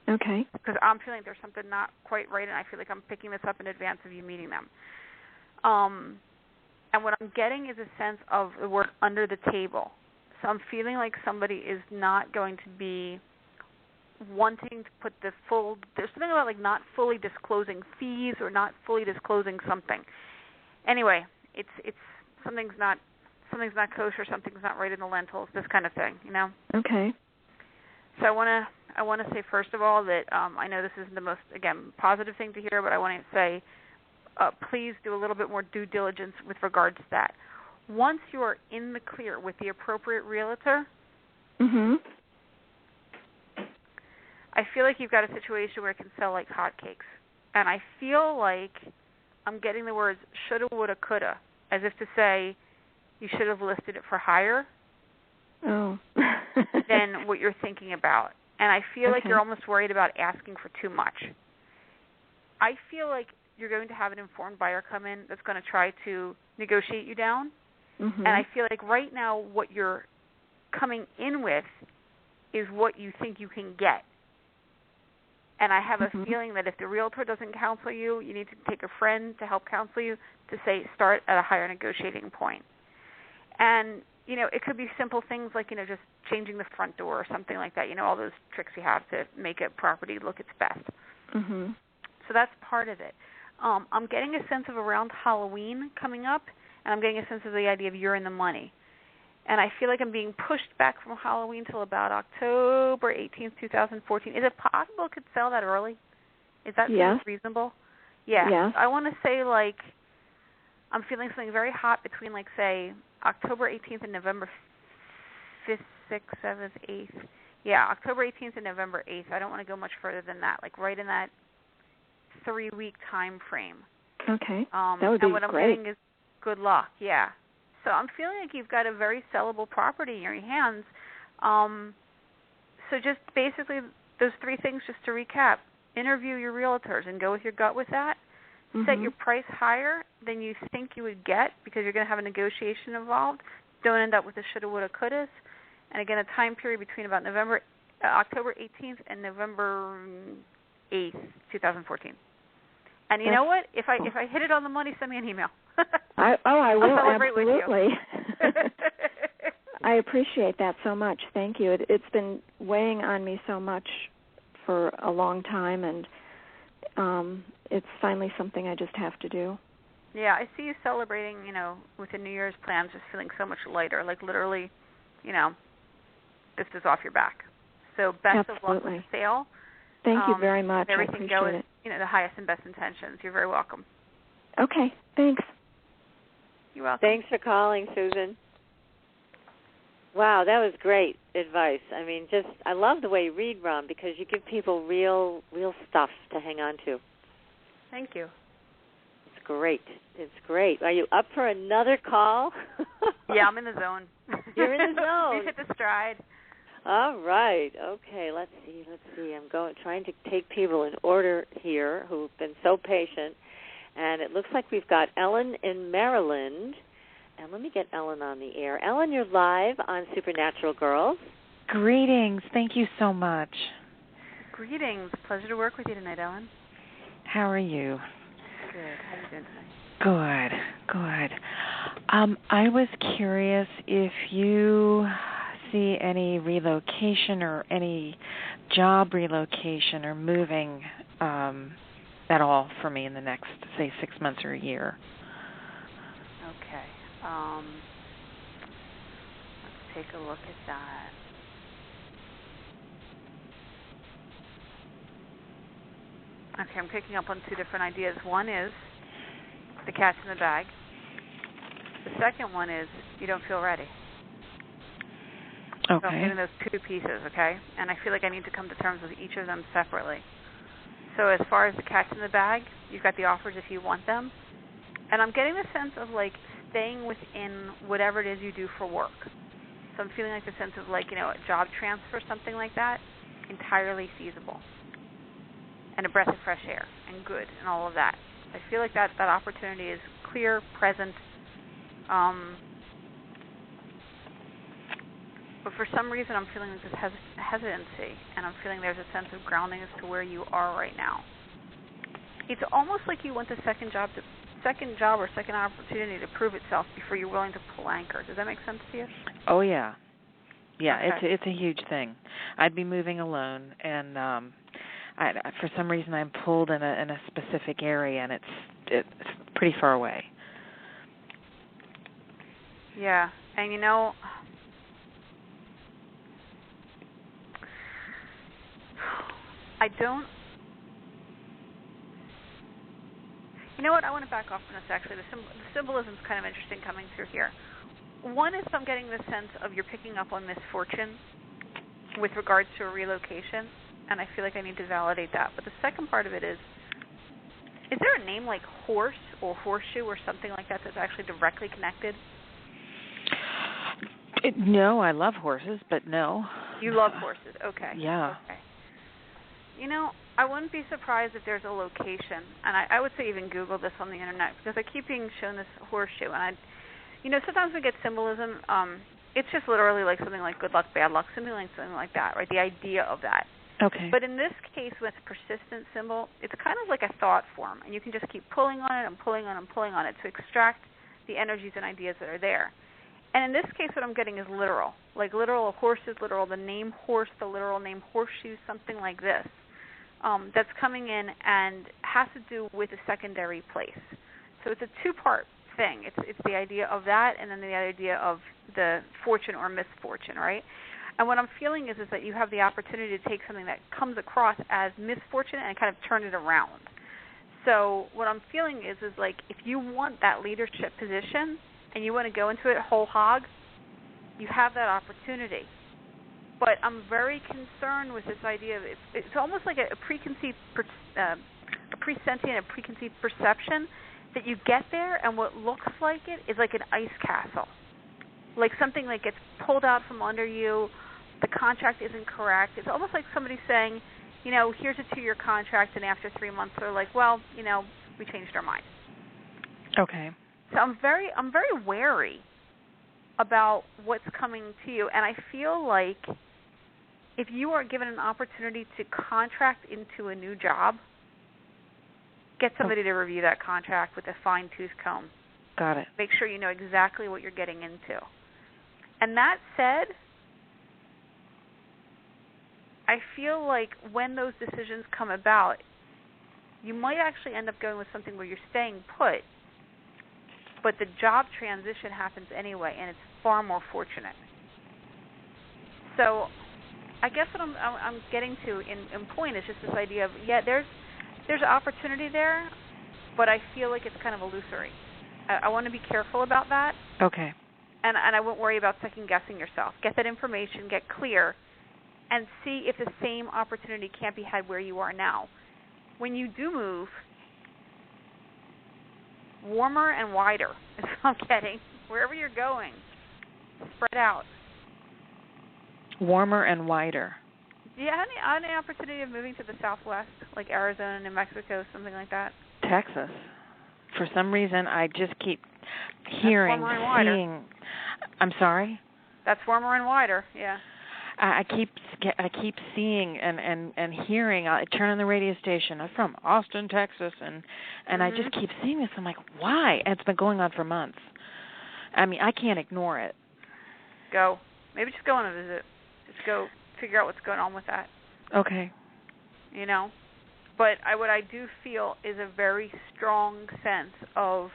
Okay. Because I'm feeling there's something not quite right, and I feel like I'm picking this up in advance of you meeting them. And what I'm getting is a sense of the word under the table. So I'm feeling like somebody is not going to be wanting to put the full, there's something about like not fully disclosing fees or not fully disclosing something. Anyway, it's something's not kosher, something's not right in the lentils, this kind of thing, Okay. So I want to say first of all that I know this isn't the most, again, positive thing to hear, but I want to say please do a little bit more due diligence with regards to that. Once you are in the clear with the appropriate realtor, mm-hmm. I feel like you've got a situation where it can sell like hotcakes. And I feel like I'm getting the words shoulda, woulda, coulda, as if to say you should have listed it for higher than what you're thinking about. And I feel like you're almost worried about asking for too much. I feel like you're going to have an informed buyer come in that's going to try to negotiate you down. Mm-hmm. And I feel like right now what you're coming in with is what you think you can get. And I have a feeling that if the realtor doesn't counsel you, you need to take a friend to help counsel you to say start at a higher negotiating point. And, it could be simple things like, just changing the front door or something like that, all those tricks you have to make a property look its best. Mm-hmm. So that's part of it. I'm getting a sense of around Halloween coming up, and I'm getting a sense of the idea of you're in the money. And I feel like I'm being pushed back from Halloween till about October 18th, 2014. Is it possible it could sell that early? Is that reasonable? Yeah. Yeah. I want to say, I'm feeling something very hot between, say, October 18th and November 5th, 6th, 7th, 8th. Yeah, October 18th and November 8th. I don't want to go much further than that, right in that 3-week time frame. Okay. That would be and what great. I'm getting is good luck, yeah. So I'm feeling like you've got a very sellable property in your hands. So just basically those 3 things, just to recap. Interview your realtors and go with your gut with that. Mm-hmm. Set your price higher than you think you would get because you're going to have a negotiation involved. Don't end up with the shoulda, woulda, couldas. And again, a time period between about October 18th and November 8th, 2014 And you know what? If I hit it on the money, send me an email. I will, I'll celebrate absolutely. With you. I appreciate that so much. Thank you. It's been weighing on me so much for a long time, and it's finally something I just have to do. Yeah, I see you celebrating, with the New Year's plans, just feeling so much lighter, like literally, this is off your back. So best of luck with the sale. Thank you very much. Everything I appreciate go with, the highest and best intentions. You're very welcome. Okay, thanks. You're welcome. Thanks for calling, Susan. Wow, that was great advice. I mean, I love the way you read, Rom, because you give people real stuff to hang on to. Thank you. It's great. It's great. Are you up for another call? Yeah, I'm in the zone. You're in the zone. We've hit the stride. All right. Okay, let's see. I'm trying to take people in order here who've been so patient. And it looks like we've got Ellen in Maryland. And let me get Ellen on the air. Ellen, you're live on Supernatural Girls. Greetings. Thank you so much. Greetings. Pleasure to work with you tonight, Ellen. How are you? Good. How are you doing tonight? Good. I was curious if you see any relocation or any job relocation or moving at all for me in the next, say, 6 months or a year. Okay. Let's take a look at that. Okay, I'm picking up on two different ideas. One is the cat's in the bag. The second one is you don't feel ready. Okay. So I'm getting those two pieces, okay? And I feel like I need to come to terms with each of them separately. So as far as the cat's in the bag, you've got the offers if you want them. And I'm getting the sense of, like, staying within whatever it is you do for work. So I'm feeling like the sense of, like, you know, a job transfer, something like that, entirely feasible. And a breath of fresh air and good and all of that. I feel like that opportunity is clear, present. But for some reason I'm feeling this hesitancy, and I'm feeling there's a sense of grounding as to where you are right now. It's almost like you want the second job or second opportunity to prove itself before you're willing to pull anchor. Does that make sense to you? Oh, yeah. Yeah, okay. It's a huge thing. I'd be moving alone, and for some reason I'm pulled in a specific area, and it's pretty far away. Yeah, and you know, You know what? I want to back off from this, actually. The symbolism is kind of interesting coming through here. One is I'm getting the sense of you're picking up on misfortune with regards to a relocation, and I feel like I need to validate that. But the second part of it is there a name like horse or horseshoe or something like that that's actually directly connected? No, I love horses, but no. You love horses. Okay. Yeah. Okay. You know, I wouldn't be surprised if there's a location, and I would say even Google this on the internet, because I keep being shown this horseshoe, and sometimes we get symbolism. It's just literally like something like good luck, bad luck, something like that, right? The idea of that. Okay. But in this case, with persistent symbol, it's kind of like a thought form, and you can just keep pulling on it and pulling on it and pulling on it to extract the energies and ideas that are there. And in this case, what I'm getting is literal, like literal horses, literal the name horse, the literal name horseshoe, something like this. That's coming in and has to do with a secondary place. So it's a two-part thing. It's the idea of that, and then the idea of the fortune or misfortune, right? And what I'm feeling is that you have the opportunity to take something that comes across as misfortune and kind of turn it around. So what I'm feeling is like if you want that leadership position and you want to go into it whole hog, you have that opportunity. But I'm very concerned with this idea of it's almost like a presentient and preconceived perception that you get there and what looks like it is like an ice castle. Like something that gets pulled out from under you, the contract isn't correct. It's almost like somebody saying, you know, here's a 2-year contract, and after 3 months they're like, well, you know, we changed our mind. Okay. So I'm very wary about what's coming to you, and I feel like if you are given an opportunity to contract into a new job, get somebody to review that contract with a fine-tooth comb. Got it. Make sure you know exactly what you're getting into. And that said, I feel like when those decisions come about, you might actually end up going with something where you're staying put, but the job transition happens anyway, and it's far more fortunate. So I guess what I'm getting to in point is just this idea of, yeah, there's opportunity there, but I feel like it's kind of illusory. I want to be careful about that. Okay. And I won't worry about second-guessing yourself. Get that information, get clear, and see if the same opportunity can't be had where you are now. When you do move, warmer and wider is what I'm getting. Wherever you're going, spread out. Warmer and wider. Do you have any opportunity of moving to the Southwest, like Arizona, New Mexico, something like that? Texas. For some reason, I just keep hearing, seeing. I'm sorry? That's warmer and wider, yeah. I keep seeing and hearing. I turn on the radio station. I'm from Austin, Texas, and I just keep seeing this. I'm like, why? And it's been going on for months. I mean, I can't ignore it. Go. Maybe just go on a visit. Just go figure out what's going on with that. Okay. You know? But what I do feel is a very strong sense of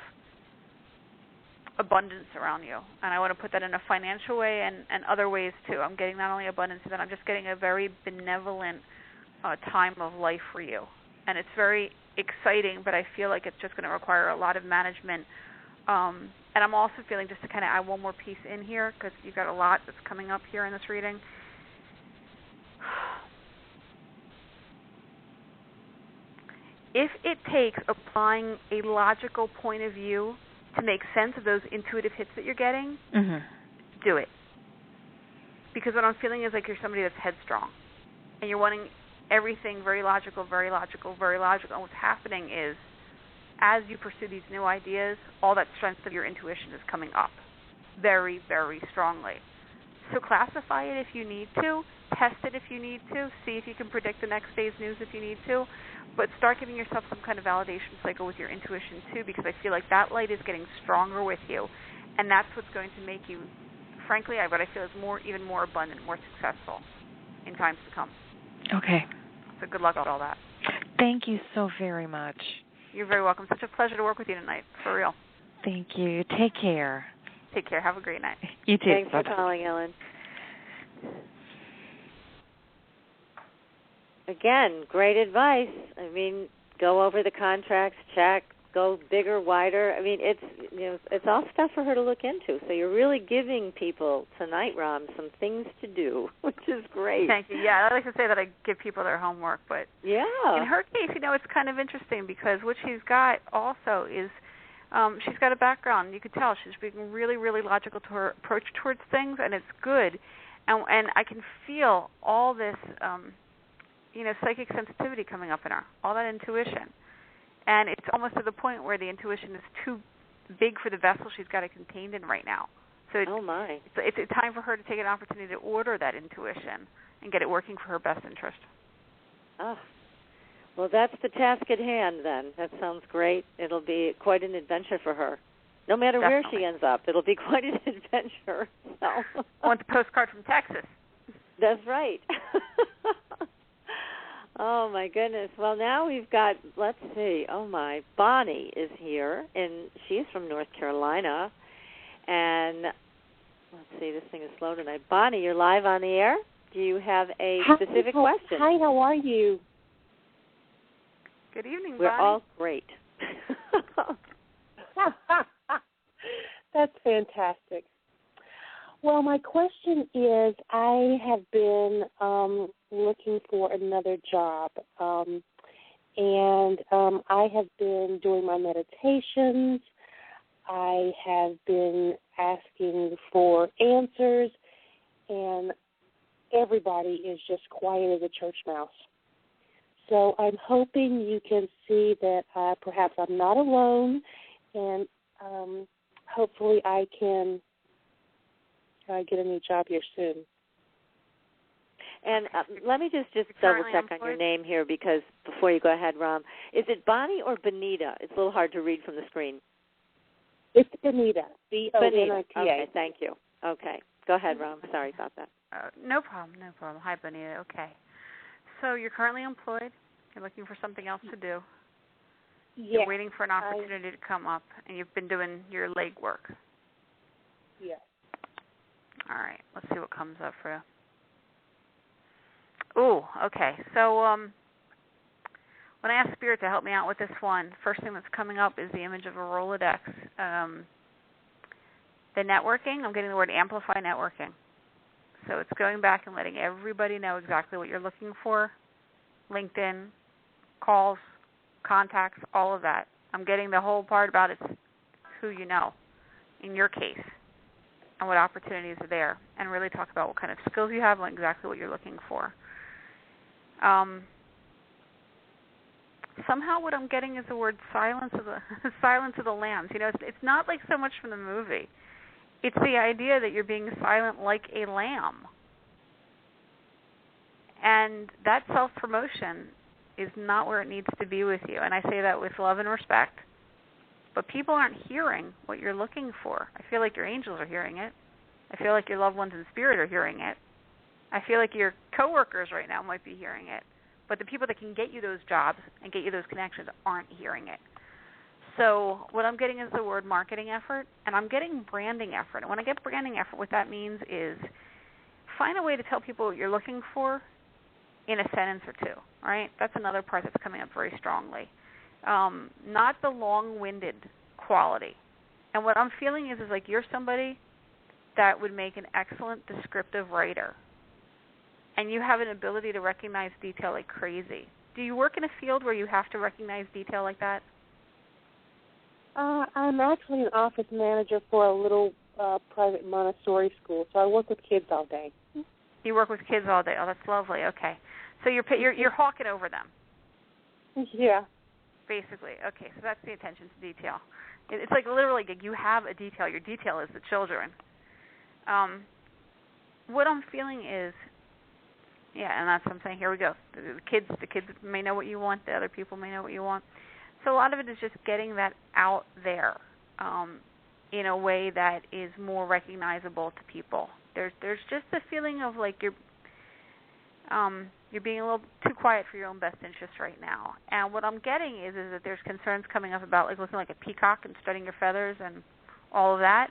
abundance around you. And I want to put that in a financial way and other ways, too. I'm getting not only abundance, but I'm just getting a very benevolent time of life for you. and it's very exciting, but I feel like it's just going to require a lot of management. And I'm also feeling, just to kind of add one more piece in here, because you've got a lot that's coming up here in this reading. If it takes applying a logical point of view to make sense of those intuitive hits that you're getting, do it. Because what I'm feeling is like you're somebody that's headstrong, and you're wanting everything very logical, very logical, very logical. And what's happening is, as you pursue these new ideas, all that strength of your intuition is coming up very, very strongly. So classify it if you need to, test it if you need to, see if you can predict the next day's news if you need to, but start giving yourself some kind of validation cycle with your intuition too, because I feel like that light is getting stronger with you, and that's what's going to make you, frankly, what I feel is even more abundant, more successful in times to come. Okay. So good luck with all that. Thank you so very much. You're very welcome. Such a pleasure to work with you tonight, for real. Thank you. Take care. Take care. Have a great night. You too. Thanks Bye-bye. for calling, Ellen. Again, great advice. I mean, go over the contracts, check, go bigger, wider. I mean, it's all stuff for her to look into. So you're really giving people tonight, Rom, some things to do, which is great. Thank you. Yeah, I like to say that I give people their homework, but yeah, in her case, it's kind of interesting because what she's got also is she's got a background. You could tell she's being really, really logical to her approach towards things, and it's good. And I can feel all this, psychic sensitivity coming up in her, all that intuition. And it's almost to the point where the intuition is too big for the vessel she's got it contained in right now. So it's a time for her to take an opportunity to order that intuition and get it working for her best interest. Oh, well, that's the task at hand then. That sounds great. It'll be quite an adventure for her. No matter where she ends up, it'll be quite an adventure. So. I want the postcard from Texas. That's right. Oh, my goodness. Well, now we've got, let's see, Bonnie is here, and she's from North Carolina. And let's see, this thing is slow tonight. Bonnie, you're live on the air. Do you have a specific question? Hi, how are you? Good evening, We're Bonnie. all great. That's fantastic. Well, my question is, I have been looking for another job, and I have been doing my meditations. I have been asking for answers, and everybody is just quiet as a church mouse. So I'm hoping you can see that perhaps I'm not alone, and hopefully I can get a new job here soon. And let me just double-check on your name here, because before you go ahead, Rom, is it Bonnie or Benita? It's a little hard to read from the screen. It's Benita, B-O-N-I-T-A. Okay, thank you. Okay, go ahead, Rom. Sorry about that. No problem. Hi, Benita. Okay. So you're currently employed. You're looking for something else to do. Yes. You're waiting for an opportunity to come up, and you've been doing your legwork. Yes. All right. Let's see what comes up for you. Ooh, okay. So when I ask Spirit to help me out with this one, first thing that's coming up is the image of a Rolodex. The networking, I'm getting the word amplify networking. So it's going back and letting everybody know exactly what you're looking for. LinkedIn, calls, contacts, all of that. I'm getting the whole part about it's who you know, in your case, and what opportunities are there, and really talk about what kind of skills you have and exactly what you're looking for. Somehow what I'm getting is the word silence of the lambs. It's not like so much from the movie. It's the idea that you're being silent like a lamb. And that self-promotion is not where it needs to be with you. And I say that with love and respect. But people aren't hearing what you're looking for. I feel like your angels are hearing it. I feel like your loved ones in spirit are hearing it. I feel like your coworkers right now might be hearing it. But the people that can get you those jobs and get you those connections aren't hearing it. So what I'm getting is the word marketing effort, and I'm getting branding effort. And when I get branding effort, what that means is find a way to tell people what you're looking for in a sentence or two, right? That's another part that's coming up very strongly. Not the long-winded quality. And what I'm feeling is like you're somebody that would make an excellent descriptive writer. And you have an ability to recognize detail like crazy. Do you work in a field where you have to recognize detail like that? I'm actually an office manager for a little private Montessori school, so I work with kids all day. You work with kids all day. Oh, that's lovely. Okay, so you're hawking over them. Yeah. Basically, okay. So that's the attention to detail. It's like literally you have a detail. Your detail is the children. What I'm feeling is, yeah, and that's what I'm saying. Here we go. The kids may know what you want. The other people may know what you want. So a lot of it is just getting that out there in a way that is more recognizable to people. There's just a feeling of like you're being a little too quiet for your own best interest right now. And what I'm getting is that there's concerns coming up about like looking like a peacock and spreading your feathers and all of that.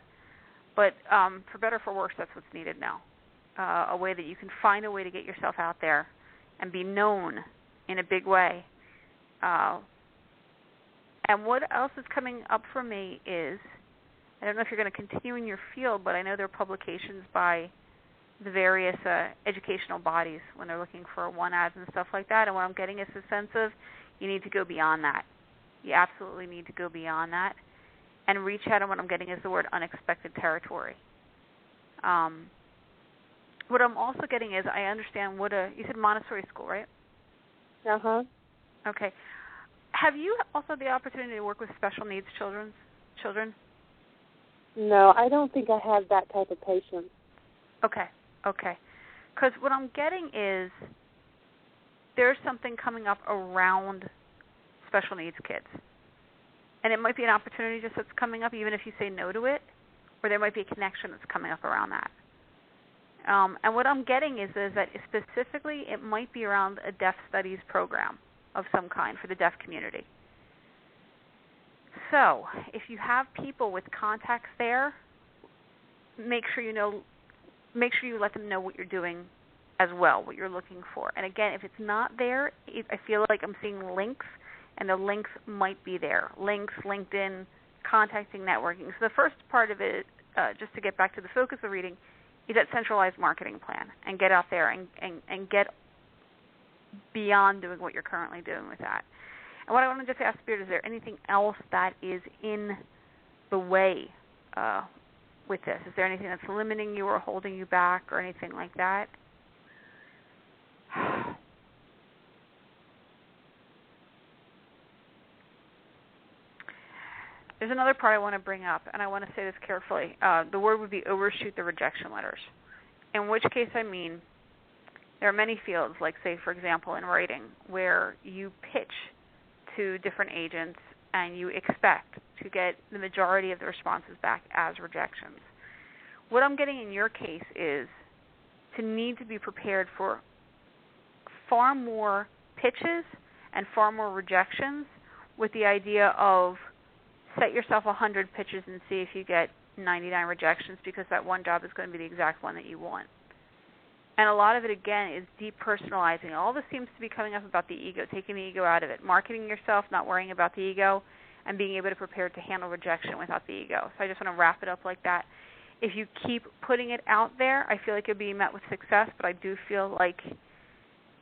But for better or for worse, that's what's needed now. A way that you can find a way to get yourself out there and be known in a big way. And what else is coming up for me is, I don't know if you're going to continue in your field, but I know there are publications by the various educational bodies when they're looking for one-ads and stuff like that. And what I'm getting is a sense of you need to go beyond that. You absolutely need to go beyond that and reach out. And what I'm getting is the word unexpected territory. What I'm also getting is I understand you said Montessori school, right? Uh-huh. Okay. Have you also had the opportunity to work with special needs children? No, I don't think I have that type of patience. Okay. Because what I'm getting is there's something coming up around special needs kids. And it might be an opportunity just that's coming up even if you say no to it, or there might be a connection that's coming up around that. And what I'm getting is that specifically it might be around a deaf studies program of some kind for the deaf community. So if you have people with contacts there, make sure you let them know what you're doing as well, what you're looking for. And again, if it's not there, I feel like I'm seeing links, and the links might be there. Links, LinkedIn, contacting, networking. So the first part of it, just to get back to the focus of reading, is that centralized marketing plan, and get out there and get beyond doing what you're currently doing with that. And what I want to just ask Spirit, is there anything else that is in the way with this? Is there anything that's limiting you or holding you back or anything like that? There's another part I want to bring up, and I want to say this carefully. The word would be overshoot the rejection letters, in which case I mean there are many fields, like, say, for example, in writing, where you pitch to different agents and you expect to get the majority of the responses back as rejections. What I'm getting in your case is to need to be prepared for far more pitches and far more rejections, with the idea of set yourself 100 pitches and see if you get 99 rejections, because that one job is going to be the exact one that you want. And a lot of it, again, is depersonalizing. All this seems to be coming up about the ego, taking the ego out of it, marketing yourself, not worrying about the ego, and being able to prepare to handle rejection without the ego. So I just want to wrap it up like that. If you keep putting it out there, I feel like you'll be met with success, but I do feel like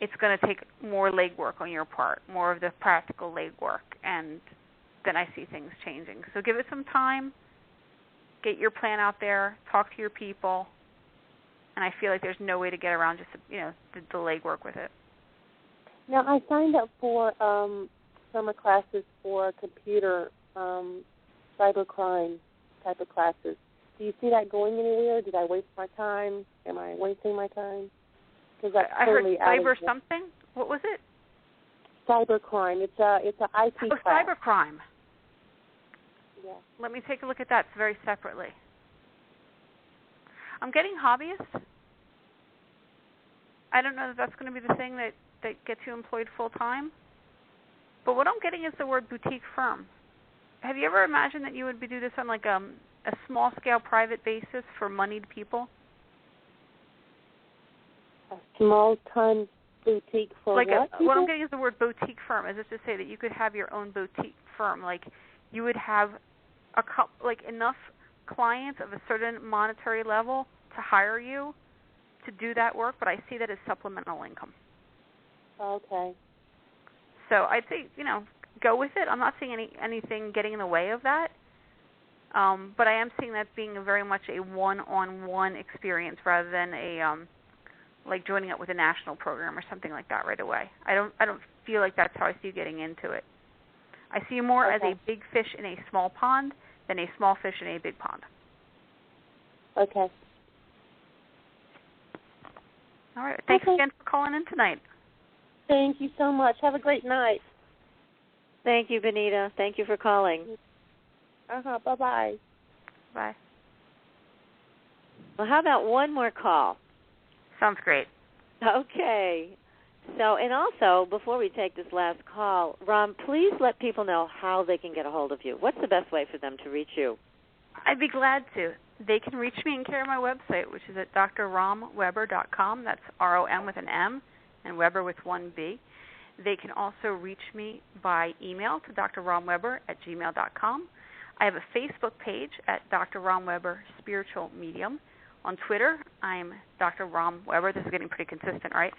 it's going to take more legwork on your part, more of the practical legwork, and then I see things changing. So give it some time, get your plan out there, talk to your people, and I feel like there's no way to get around just the legwork with it. Now, I signed up for summer classes for computer cybercrime type of classes. Do you see that going anywhere? Did I waste my time? Am I wasting my time? Because that's totally I heard cyber something. What was it? Cybercrime. It's a IT class. Cybercrime. Yeah. Let me take a look at that very separately. I'm getting hobbyists. I don't know if that's going to be the thing that gets you employed full-time. But what I'm getting is the word boutique firm. Have you ever imagined that you would do this on like a small-scale private basis for moneyed people? A small-time Boutique for like what? What I'm getting is the word boutique firm. Is it to say that you could have your own boutique firm? Like you would have enough clients of a certain monetary level to hire you to do that work, but I see that as supplemental income. Okay. So I'd say, go with it. I'm not seeing anything getting in the way of that. But I am seeing that being very much a one-on-one experience rather than a like joining up with a national program or something like that right away. I don't feel like that's how I see you getting into it. I see you more as a big fish in a small pond than a small fish in a big pond. Okay. All right. Thanks again for calling in tonight. Thank you so much. Have a great night. Thank you, Benita. Thank you for calling. Bye-bye. Bye. Well, how about one more call? Sounds great. Okay. So, and also, before we take this last call, Rom, please let people know how they can get a hold of you. What's the best way for them to reach you? I'd be glad to. They can reach me in care of my website, which is at drromweber.com. That's R-O-M with an M and Weber with one B. They can also reach me by email to drromweber@gmail.com. I have a Facebook page at Dr. Rom Weber Spiritual Medium. On Twitter, I'm Dr. Rom Weber. This is getting pretty consistent, right?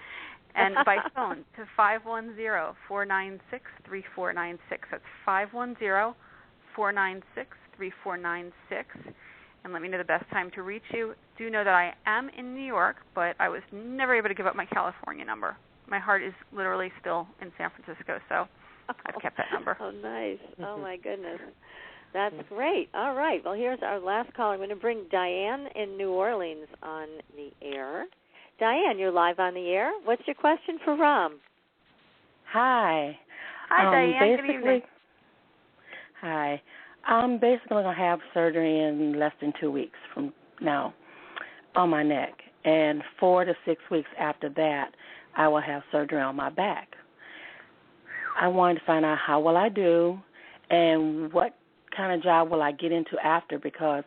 And by phone to 510-496-3496. That's 510-496-3496. And let me know the best time to reach you. Do know that I am in New York, but I was never able to give up my California number. My heart is literally still in San Francisco, so I've kept that number. Oh, nice. Oh, my goodness. That's great. All right. Well, here's our last caller. I'm going to bring Diane in New Orleans on the air. Diane, you're live on the air. What's your question for Rom? Hi. Hi, Diane. Good evening. Hi. I'm basically going to have surgery in less than 2 weeks from now on my neck. And 4 to 6 weeks after that, I will have surgery on my back. I wanted to find out how will I do and what kind of job will I get into after, because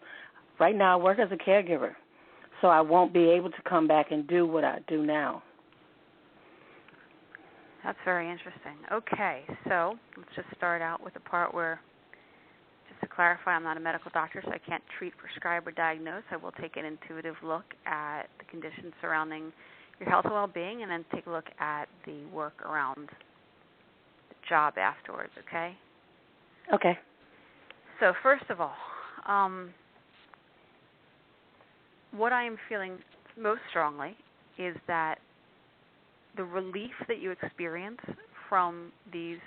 right now I work as a caregiver, so I won't be able to come back and do what I do now. That's very interesting. Okay, so let's just start out with the part where, just to clarify, I'm not a medical doctor, so I can't treat, prescribe, or diagnose. I will take an intuitive look at the conditions surrounding your health and well-being, and then take a look at the work around the job afterwards, okay? Okay. So first of all, what I am feeling most strongly is that the relief that you experience from these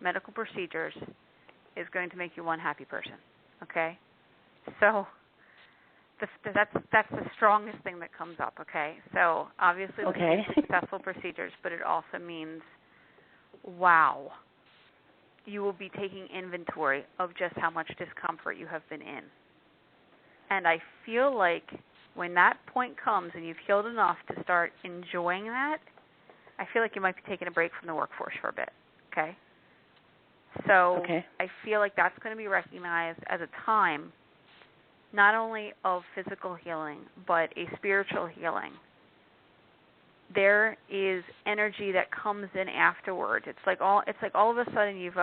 medical procedures is going to make you one happy person, okay? So that's the strongest thing that comes up, okay? So obviously okay. Successful procedures, but it also means, wow, you will be taking inventory of just how much discomfort you have been in. And I feel like when that point comes and you've healed enough to start enjoying that, I feel like you might be taking a break from the workforce for a bit, okay? So I feel like that's going to be recognized as a time not only of physical healing, but a spiritual healing. There is energy that comes in afterwards. It's like all of a sudden you've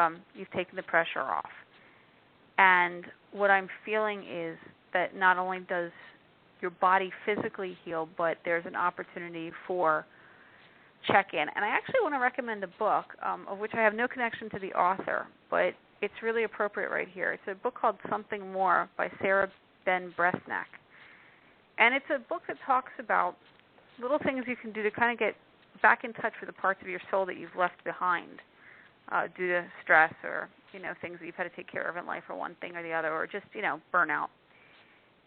taken the pressure off. And what I'm feeling is that not only does your body physically heal, but there's an opportunity for check-in. And I actually want to recommend a book of which I have no connection to the author, but it's really appropriate right here. It's a book called Something More by Sarah Ben Bresnak. And it's a book that talks about little things you can do to kind of get back in touch with the parts of your soul that you've left behind due to stress or, things that you've had to take care of in life, or one thing or the other, or just, burnout.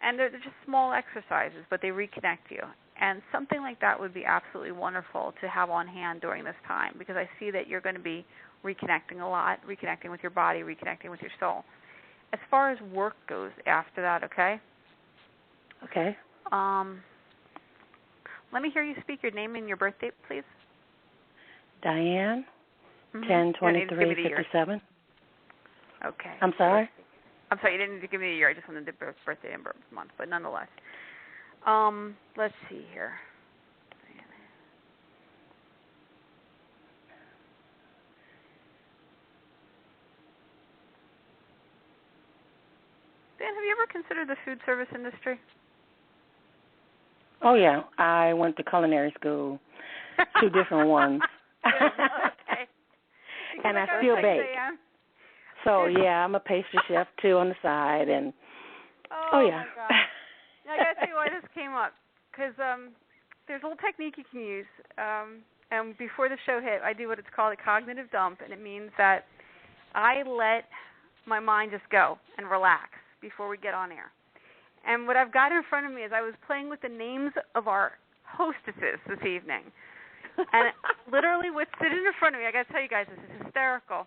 And they're just small exercises, but they reconnect you. And something like that would be absolutely wonderful to have on hand during this time, because I see that you're going to be reconnecting a lot, reconnecting with your body, reconnecting with your soul. As far as work goes after that, okay? Okay. Let me hear you speak your name and your birth date, please. Diane, 10/23/57. Okay. I'm sorry? I'm sorry, you didn't need to give me a year. I just wanted the birthday and birth month, but nonetheless. Let's see here. have you ever considered the food service industry? Oh, yeah. I went to culinary school, 2 different ones. Okay. And I still bake. So, yeah, I'm a pastry chef, too, on the side. And Oh yeah. My God. Now, I got to tell you why this came up. Because there's a little technique you can use. And before the show hit, I do what it's called a cognitive dump, and it means that I let my mind just go and relax before we get on air. And what I've got in front of me is I was playing with the names of our hostesses this evening. And literally what's sitting in front of me, I got to tell you guys, this is hysterical.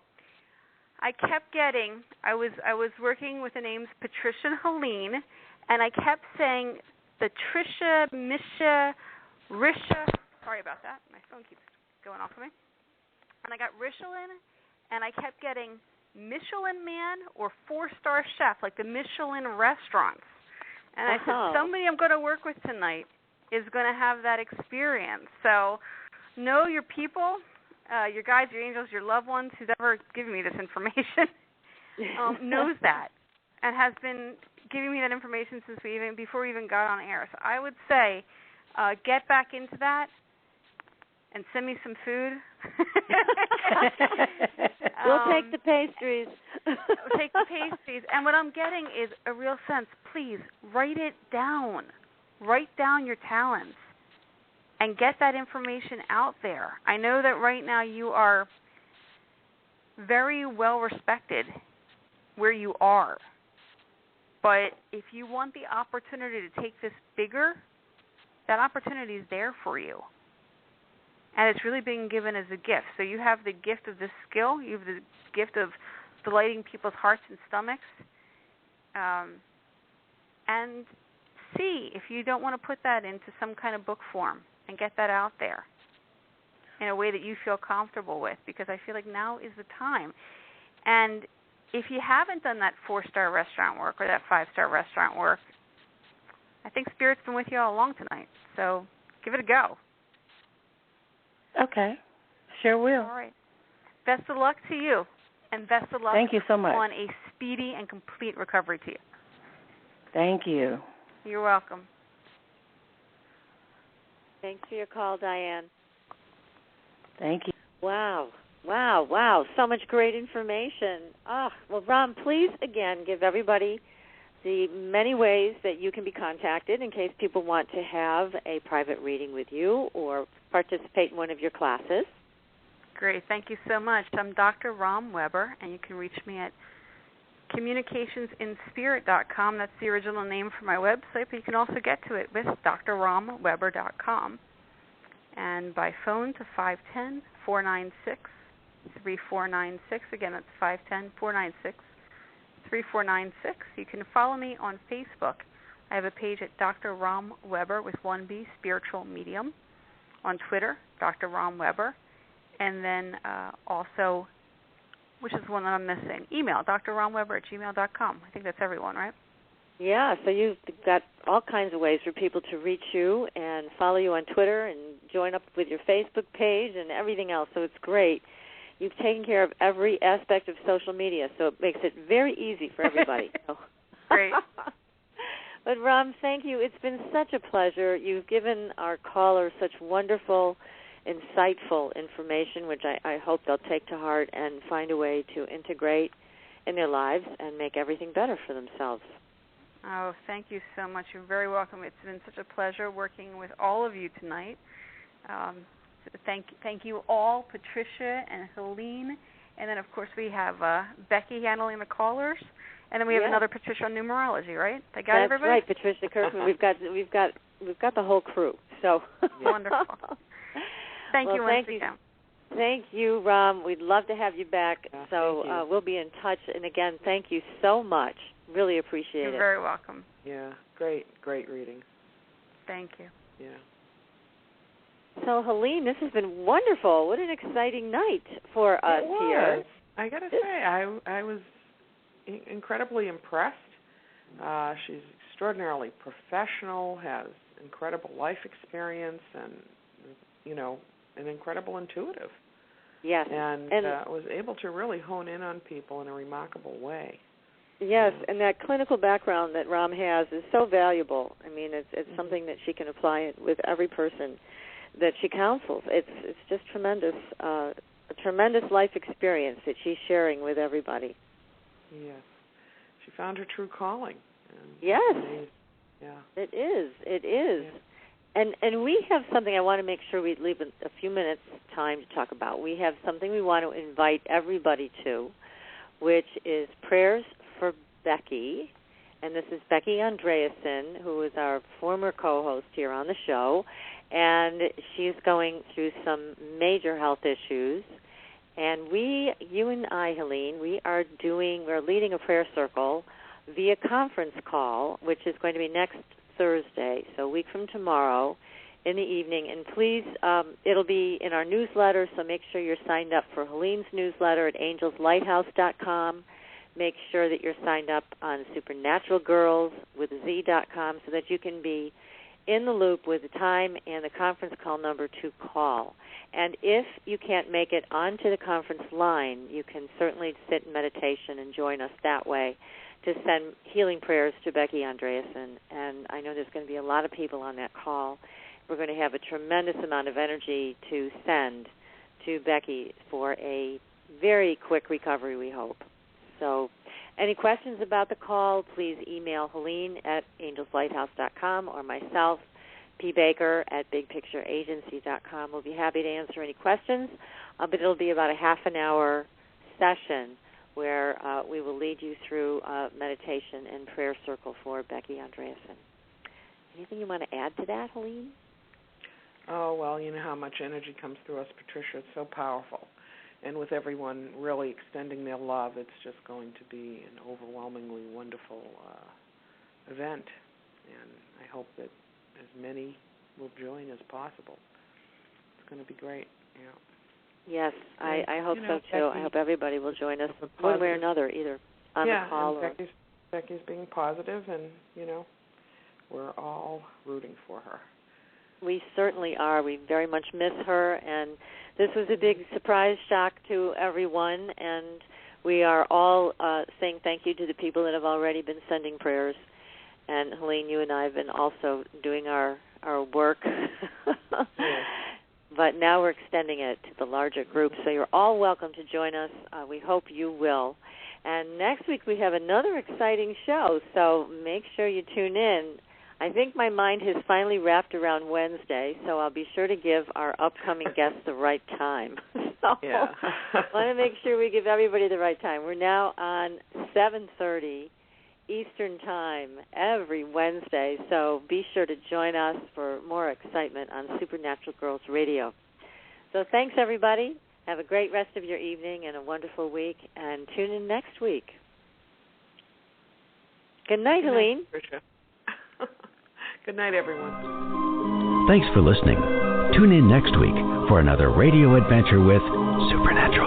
I kept getting, I was working with the names Patricia and Helene, and I kept saying the Trisha, Misha, Risha. Sorry about that. My phone keeps going off of me. And I got Richelin, and I kept getting Michelin Man or 4-star chef, like the Michelin restaurants. And I said, somebody I'm going to work with tonight is going to have that experience. So know your people, your guides, your angels, your loved ones, who's ever given me this information, knows that and has been giving me that information since before we even got on air. So I would say get back into that and send me some food. We'll take the pastries. Take the pastries. And what I'm getting is a real sense. Please write it down. Write down your talents and get that information out there. I know that right now you are very well respected where you are. But if you want the opportunity to take this bigger, that opportunity is there for you. And it's really being given as a gift. So you have the gift of this skill. You have the gift of delighting people's hearts and stomachs. And see if you don't want to put that into some kind of book form and get that out there in a way that you feel comfortable with, because I feel like now is the time. And if you haven't done that 4-star restaurant work or that 5-star restaurant work, I think Spirit's been with you all along tonight. So give it a go. Okay. Sure will. All right. Best of luck to you, and best of luck Thank you so much. On a speedy and complete recovery to you. Thank you. You're welcome. Thanks for your call, Diane. Thank you. Wow. So much great information. Well, Rom, please, again, give everybody the many ways that you can be contacted in case people want to have a private reading with you or participate in one of your classes. Great. Thank you so much. I'm Dr. Rom Weber, and you can reach me at communicationsinspirit.com. That's the original name for my website, but you can also get to it with drromweber.com. And by phone to 510-496-3496. Again, that's 510-496-3496. You can follow me on Facebook. I have a page at Dr. Rom Weber with 1B, Spiritual Medium. On Twitter, Dr. Rom Weber. And then also, which is the one that I'm missing, email, drromweber@gmail.com. I think that's everyone, right? Yeah, so you've got all kinds of ways for people to reach you and follow you on Twitter and join up with your Facebook page and everything else, so it's great. You've taken care of every aspect of social media, so it makes it very easy for everybody. Great. But, Rom, thank you. It's been such a pleasure. You've given our callers such wonderful, insightful information, which I hope they'll take to heart and find a way to integrate in their lives and make everything better for themselves. Oh, thank you so much. You're very welcome. It's been such a pleasure working with all of you tonight. Thank you all, Patricia and Helene. And then, of course, we have Becky handling the callers. And then we have another Patricia on numerology, right? I got everybody? That's right, Patricia Kirkman. We've got the whole crew. So wonderful. Thank you once again. Thank you, Rom. We'd love to have you back. So we'll be in touch. And again, thank you so much. Really appreciate it. You're very welcome. Yeah, great reading. Thank you. Yeah. So, Helene, this has been wonderful. What an exciting night for us here. I got to say, I was incredibly impressed. She's extraordinarily professional, has incredible life experience, and, an incredible intuitive. Yes. And was able to really hone in on people in a remarkable way. Yes, and that clinical background that Rom has is so valuable. I mean, it's something that she can apply with every person that she counsels. It's just tremendous, a tremendous life experience that she's sharing with everybody. Yes, she found her true calling. Yes, yeah, it is. It is. Yeah. And we have something I want to make sure we leave a few minutes time to talk about. We have something we want to invite everybody to, which is prayers for Becky. And this is Becky Andreasen, who is our former co-host here on the show. And she's going through some major health issues. And you and I, Helene, we're leading a prayer circle via conference call, which is going to be next Thursday, so a week from tomorrow in the evening. And please, it'll be in our newsletter, so make sure you're signed up for Helene's newsletter at angelslighthouse.com. Make sure that you're signed up on supernaturalgirls.com so that you can be in the loop with the time and the conference call number to call. And if you can't make it onto the conference line, you can certainly sit in meditation and join us that way to send healing prayers to Becky Andreasen. And I know there's going to be a lot of people on that call. We're going to have a tremendous amount of energy to send to Becky for a very quick recovery, we hope. So any questions about the call, please email Helene at angelslighthouse.com or myself, P. Baker at bigpictureagency.com. We'll be happy to answer any questions, but it'll be about a half an hour session where we will lead you through meditation and prayer circle for Becky Andreasen. Anything you want to add to that, Helene? Oh, well, you know how much energy comes through us, Patricia. It's so powerful. And with everyone really extending their love, it's just going to be an overwhelmingly wonderful event. And I hope that as many will join as possible. It's going to be great. Yeah. Yes, I hope so, too. Becky, I hope everybody will join us one way or another, either on the call or... Becky's being positive, and, we're all rooting for her. We certainly are. We very much miss her, and this was a big surprise shock to everyone, and we are all saying thank you to the people that have already been sending prayers. And, Helene, you and I have been also doing our work. But now we're extending it to the larger group, so you're all welcome to join us. We hope you will. And next week we have another exciting show, so make sure you tune in. I think my mind has finally wrapped around Wednesday, so I'll be sure to give our upcoming guests the right time. So I want to make sure we give everybody the right time. We're now on 7:30 Eastern Time every Wednesday, so be sure to join us for more excitement on Supernatural Girls Radio. So thanks, everybody. Have a great rest of your evening and a wonderful week, and tune in next week. Good night, Helene. Good night, everyone. Thanks for listening. Tune in next week for another radio adventure with Supernatural.